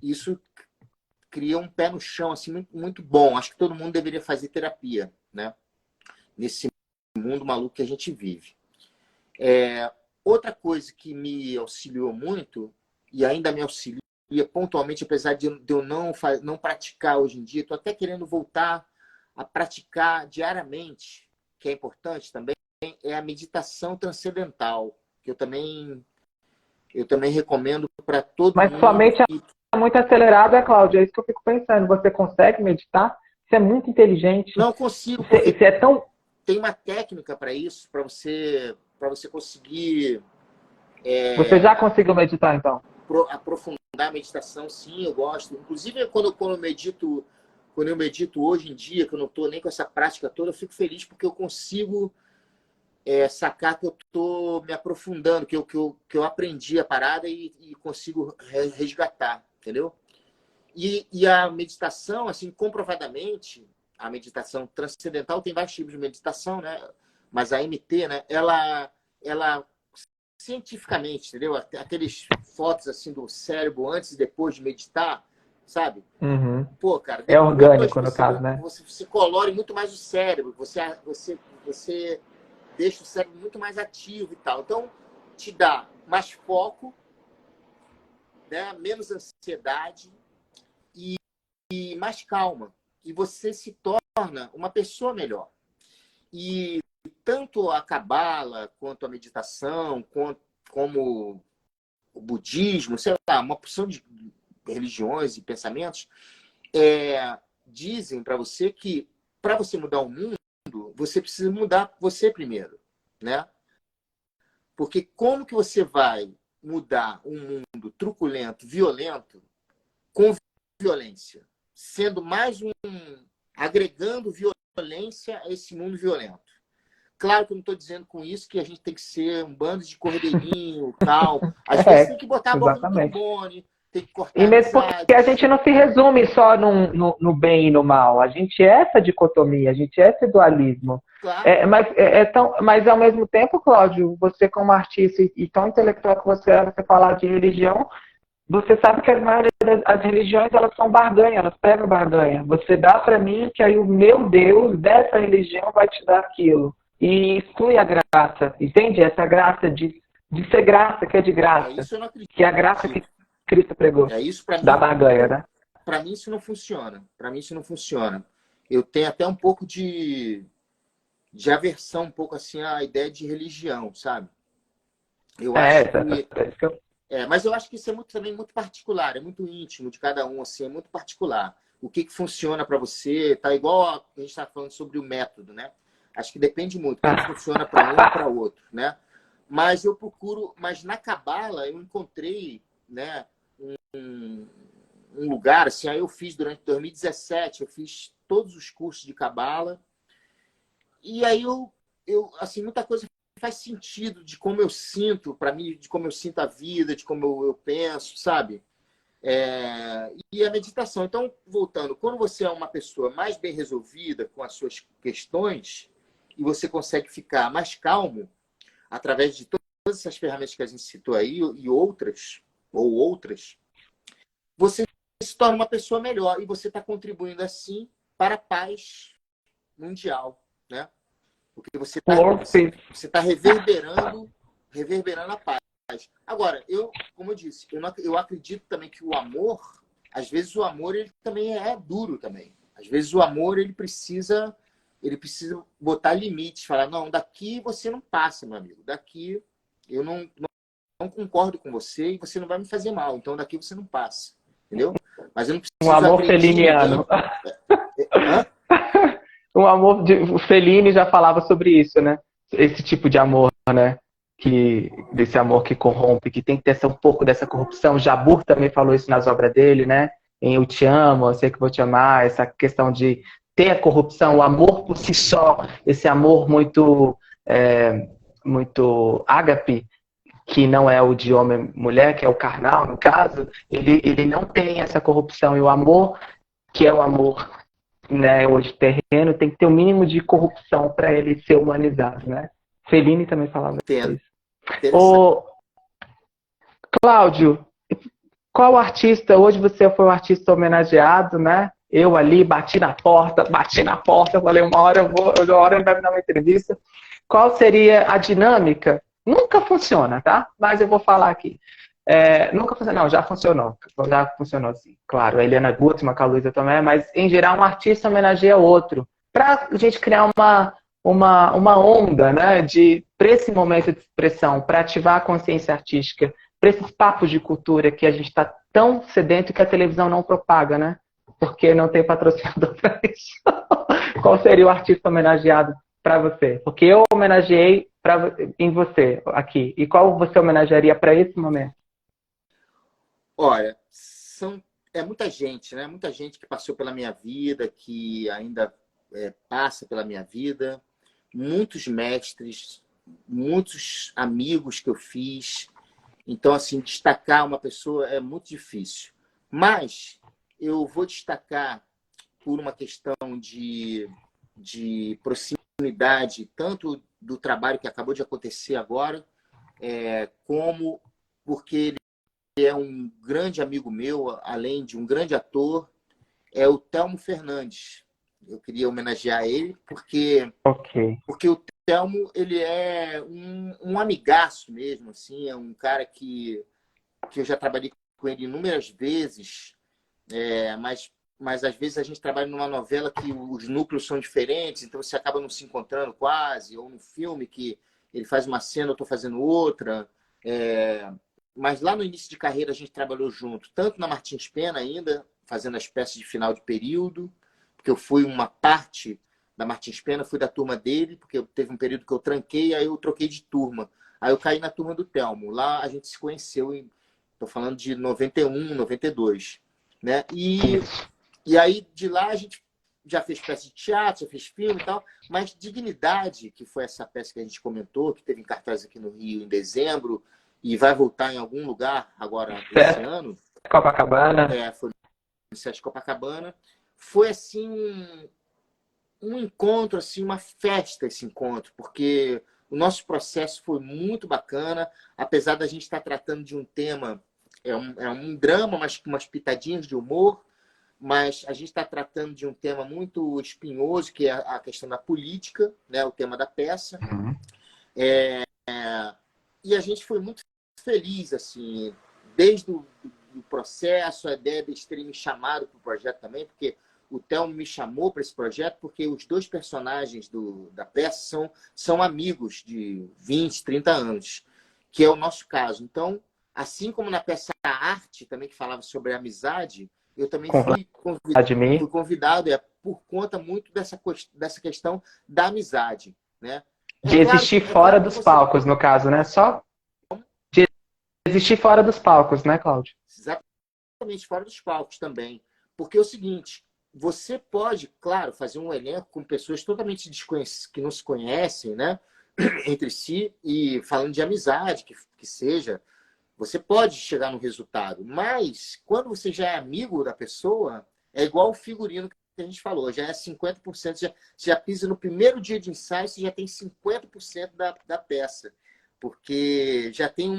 isso cria um pé no chão assim muito, muito bom. Acho que todo mundo deveria fazer terapia, né? Nesse mundo maluco que a gente vive. Outra coisa que me auxiliou muito, e ainda me auxilia pontualmente, apesar de eu não praticar hoje em dia, estou até querendo voltar a praticar diariamente, que é importante também, é a meditação transcendental, que eu também recomendo para todo Mas sua mundo mente é muito acelerada, Cláudia. É isso que eu fico pensando. Você consegue meditar? Você é muito inteligente. não consigo, porque Você é tão. tem uma técnica para isso, para você conseguir Você já conseguiu meditar, então? aprofundar a meditação, sim, eu gosto. Inclusive, quando eu medito hoje em dia, que eu não estou nem com essa prática toda, eu fico feliz porque eu consigo sacar que eu estou me aprofundando, que eu aprendi a parada e consigo resgatar, entendeu? E a meditação, assim, comprovadamente, a meditação transcendental, tem vários tipos de meditação, né? Mas a MT, né? Ela cientificamente, entendeu? Aqueles fotos assim do cérebro antes e depois de meditar, sabe? Uhum. Pô, cara, É depois orgânico, no você, caso, né? você, você colore muito mais o cérebro, você deixa o cérebro muito mais ativo e tal. Então, te dá mais foco, né? Menos ansiedade e mais calma. E você se torna uma pessoa melhor. E tanto a cabala, quanto a meditação, como o budismo, sei lá, uma porção de religiões e pensamentos, dizem para você que para você mudar o mundo, você precisa mudar você primeiro, né? Porque como que você vai mudar um mundo truculento, violento, com violência, sendo mais agregando violência a esse mundo violento? Claro que eu não estou dizendo com isso que a gente tem que ser um bando de corredeirinho, tal. Às vezes tem É, que botar a boca no exatamente. trombone, tem que E cortar mesmo porque a gente amizades. não se resume só no bem e no mal. A gente é essa dicotomia, a gente é esse dualismo. Claro, Mas ao mesmo tempo, Cláudio, você como artista e tão intelectual que você é, você falar de religião, você sabe que a maioria das religiões elas são barganha, elas pegam barganha. Você dá para mim que aí o meu Deus dessa religião vai te dar aquilo. E exclui a graça, entende? Essa graça de ser graça, que é de graça. isso eu não Que é a graça que acredito. Cristo pregou. Isso para Da mim, barganha, né? para mim isso não funciona. Para mim isso não funciona. Eu tenho até um pouco de aversão, um pouco assim, à ideia de religião, sabe? Eu É, acho essa, que essa, essa, mas eu acho que isso é também muito particular, é muito íntimo de cada um, assim, é muito particular. O que funciona para você, tá igual a gente está falando sobre o método, né? Acho que depende muito, o que funciona para um e para outro, né? Mas na Cabala eu encontrei, né, um, um lugar, assim, aí eu fiz durante 2017, eu fiz todos os cursos de Cabala, e aí assim, muita coisa faz sentido de como eu sinto, para mim, de como eu sinto a vida, de como eu penso, sabe? E a meditação. Então, voltando, quando você é uma pessoa mais bem resolvida com as suas questões e você consegue ficar mais calmo através de todas essas ferramentas que a gente citou aí e outras, você se torna uma pessoa melhor e você está contribuindo assim para a paz mundial, né? Porque você tá reverberando a paz. Agora, como eu disse, eu acredito também que o amor, às vezes o amor ele também é duro também. Às vezes o amor ele precisa botar limites, falar, não, daqui você não passa, meu amigo. Daqui eu não concordo com você e você não vai me fazer mal. Então daqui você não passa, entendeu? Mas eu não Um preciso amor agredir ninguém. feliniano. Um amor o Fellini já falava sobre isso, né? Esse tipo de amor, né? Desse amor que corrompe, que tem que ter um pouco dessa corrupção. Jabur também falou isso nas obras dele, né? Em Eu Te Amo, Eu Sei Que Vou Te Amar, essa questão de ter a corrupção, o amor por si só, esse amor muito ágape, que não é o de homem e mulher, que é o carnal, no caso, ele não tem essa corrupção. E o amor, que é o amor, né, hoje terreno, tem que ter o mínimo de corrupção para ele ser humanizado, né? Fellini também falava Entendo. isso. Interessante. Ô, Cláudio, qual artista, hoje você foi um artista homenageado, né? Eu ali bati na porta, falei, uma hora ele vai me dar uma entrevista. Qual seria a dinâmica? Nunca funciona, tá? Mas eu vou falar aqui. Nunca funcionou, não, já funcionou sim. Claro, a Helena Gutmann, com a Luísa Tomé, mas em geral um artista homenageia outro. Para a gente criar uma onda, né, para esse momento de expressão, para ativar a consciência artística, para esses papos de cultura que a gente está tão sedento que a televisão não propaga, né? Porque não tem patrocinador para isso. Qual seria o artista homenageado para você? Porque eu homenageei em você aqui. E qual você homenagearia para esse momento? Olha, é muita gente, né? Muita gente que passou pela minha vida, que ainda passa pela minha vida. Muitos mestres, muitos amigos que eu fiz. Então, assim, destacar uma pessoa é muito difícil. Mas eu vou destacar por uma questão de proximidade, tanto do trabalho que acabou de acontecer agora, como porque ele é um grande amigo meu, além de um grande ator, é o Telmo Fernandes. Eu queria homenagear ele, porque o Telmo ele é um amigaço mesmo, assim, é um cara que eu já trabalhei com ele inúmeras vezes, mas às vezes a gente trabalha numa novela que os núcleos são diferentes, então você acaba não se encontrando quase, ou no filme que ele faz uma cena, eu estou fazendo outra. Mas lá no início de carreira a gente trabalhou junto, tanto na Martins Pena ainda, fazendo as peças de final de período, porque eu fui uma parte da Martins Pena, fui da turma dele, porque teve um período que eu tranquei, aí eu troquei de turma. Aí eu caí na turma do Telmo. Lá a gente se conheceu, estou falando de 91, 92. Né? E aí de lá a gente já fez peça de teatro, já fez filme e tal, mas Dignidade, que foi essa peça que a gente comentou, que teve em cartaz aqui no Rio em dezembro, e vai voltar em algum lugar agora esse ano. Copacabana. Foi no Sesc Copacabana. Foi assim um encontro, assim, uma festa esse encontro, porque o nosso processo foi muito bacana, apesar da gente estar tratando de um tema, é um drama, mas com umas pitadinhas de humor, mas a gente está tratando de um tema muito espinhoso, que é a questão da política, né, o tema da peça. Uhum. E a gente foi muito feliz, assim, desde o processo, a ideia de eles terem me chamado para o projeto também, porque o Telmo me chamou para esse projeto, porque os dois personagens da peça são amigos de 20, 30 anos, que é o nosso caso. Então, assim como na peça Arte, também que falava sobre a amizade, eu também fui convidado por conta muito dessa questão da amizade, né? De existir fora dos palcos, no caso, né? Só de existir fora dos palcos, né, Cláudio? Exatamente, fora dos palcos também. Porque é o seguinte, você pode, claro, fazer um elenco com pessoas totalmente desconhecidas, que não se conhecem, né? Entre si, e falando de amizade, que seja, você pode chegar no resultado. Mas, quando você já é amigo da pessoa, é igual o figurino que a gente falou, já é 50%, você já pisa no primeiro dia de ensaio, você já tem 50% da peça. Porque já tem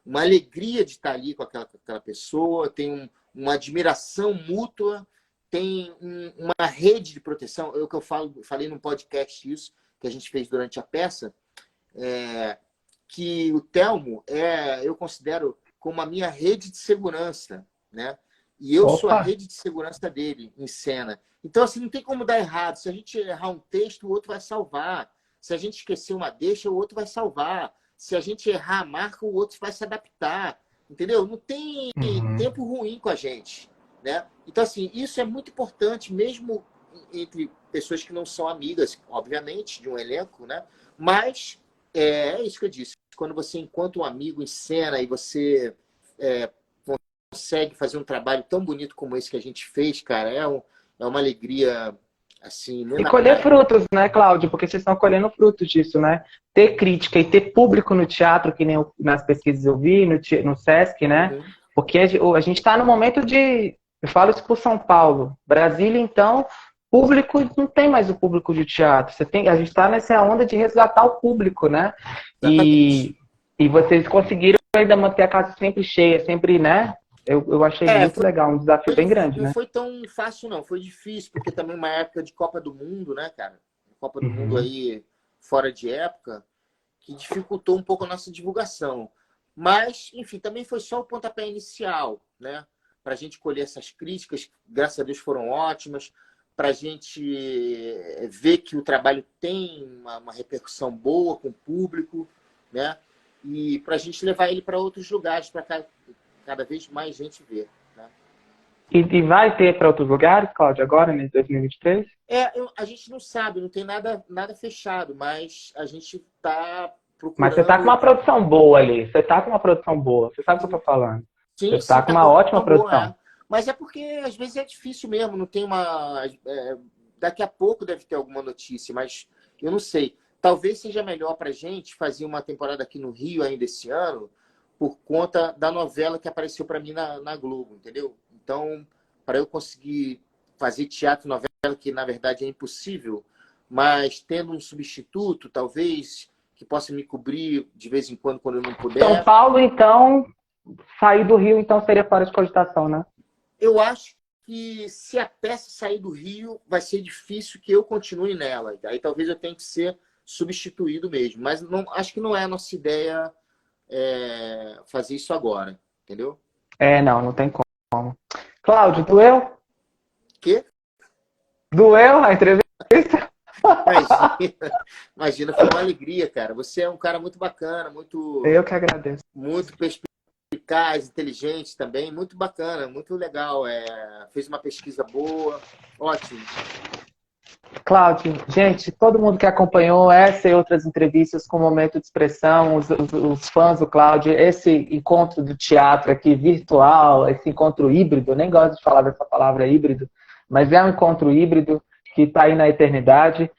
uma alegria de estar ali com aquela pessoa, tem uma admiração mútua, tem uma rede de proteção. É o que eu falei num podcast isso, que a gente fez durante a peça, que o Telmo eu considero como a minha rede de segurança, né? E eu sou a rede de segurança dele em cena. Então, assim, não tem como dar errado. Se a gente errar um texto, o outro vai salvar. Se a gente esquecer uma deixa, o outro vai salvar. Se a gente errar a marca, o outro vai se adaptar. Entendeu? Não tem tempo ruim com a gente, né? Então, assim, isso é muito importante, mesmo entre pessoas que não são amigas, obviamente, de um elenco, né? Mas é isso que eu disse. Quando você encontra um amigo em cena e você consegue fazer um trabalho tão bonito como esse que a gente fez, cara, é uma alegria, assim, E colher inenarrável. frutos, né, Cláudio? Porque vocês estão colhendo frutos disso, né? Ter crítica e ter público no teatro, que nem nas pesquisas eu vi, no Sesc, né? Uhum. Porque a gente está no momento de... Eu falo isso por São Paulo. Brasília, então, público, não tem mais o público de teatro. A gente está nessa onda de resgatar o público, né? Exatamente. E vocês conseguiram ainda manter a casa sempre cheia, sempre, né? Eu achei muito legal, um desafio bem grande, Não né? foi tão fácil, não. Foi difícil, porque também uma época de Copa do Mundo, né, cara? Copa do Mundo Uhum. aí fora de época, que dificultou um pouco a nossa divulgação. Mas, enfim, também foi só o pontapé inicial, né? Para a gente colher essas críticas, graças a Deus foram ótimas, para a gente ver que o trabalho tem uma repercussão boa com o público, né? E para a gente levar ele para outros lugares, para cada vez mais gente ver. Né? E vai ter para outros lugares, Cláudio, agora, em 2023? A gente não sabe, não tem nada fechado, mas a gente está Mas você tá com procurando. uma produção boa ali. Você tá com uma produção boa. Você sabe o que eu tô falando. Sim, Você tá sim, com tá com uma uma ótima produção boa, produção. Mas é porque às vezes é difícil mesmo, não tem uma. Daqui a pouco deve ter alguma notícia, mas eu não sei. Talvez seja melhor para a gente fazer uma temporada aqui no Rio ainda esse ano, por conta da novela que apareceu para mim na Globo, entendeu? Então, para eu conseguir fazer teatro novela, que na verdade é impossível, mas tendo um substituto, talvez, que possa me cobrir de vez em quando eu não São puder. Paulo, então, sair do Rio, então, seria fora de cogitação, né? Eu acho que se a peça sair do Rio, vai ser difícil que eu continue nela. Aí talvez eu tenha que ser substituído mesmo. Mas não, acho que não é a nossa ideia fazer isso agora, entendeu? Não tem como. Cláudio, doeu? Que? Doeu a entrevista? Imagina, imagina, foi uma alegria, cara. Você é um cara muito bacana, Eu que agradeço. muito perspicaz, inteligente também, muito bacana, muito legal. Fez uma pesquisa boa, ótimo. Cláudio, gente, todo mundo que acompanhou essa e outras entrevistas com o Momento de Expressão, os fãs do Cláudio, esse encontro do teatro aqui virtual, esse encontro híbrido, eu nem gosto de falar dessa palavra híbrido, mas é um encontro híbrido que está aí na eternidade.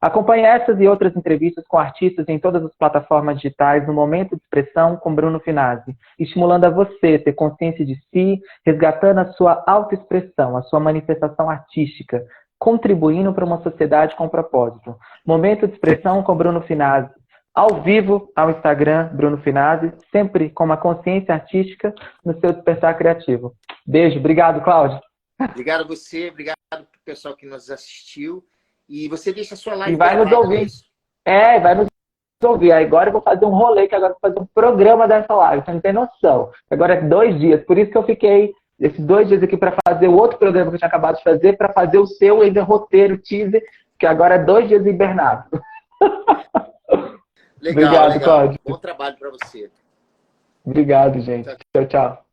Acompanhe essas e outras entrevistas com artistas em todas as plataformas digitais no Momento de Expressão com Bruno Finazzi, estimulando a você ter consciência de si, resgatando a sua autoexpressão, a sua manifestação artística, contribuindo para uma sociedade com propósito. Momento de Expressão com Bruno Finazzi, ao vivo, ao Instagram, Bruno Finazzi, sempre com uma consciência artística no seu despertar criativo. Beijo, obrigado, Cláudio. Obrigado a você, obrigado pro pessoal que nos assistiu. E você deixa a sua E live vai nos gravada, não é ouvir. isso? Vai nos ouvir. Agora eu vou fazer um rolê, que agora eu vou fazer um programa dessa live. Você não tem noção. Agora é 2 dias. Por isso que eu fiquei esses 2 dias aqui para fazer o outro programa que eu tinha acabado de fazer, para fazer o seu ainda roteiro, teaser, que agora é 2 dias hibernado. Legal, Obrigado, legal. Cláudio. Bom trabalho para você. Obrigado, gente. Tchau, Tchau, tchau.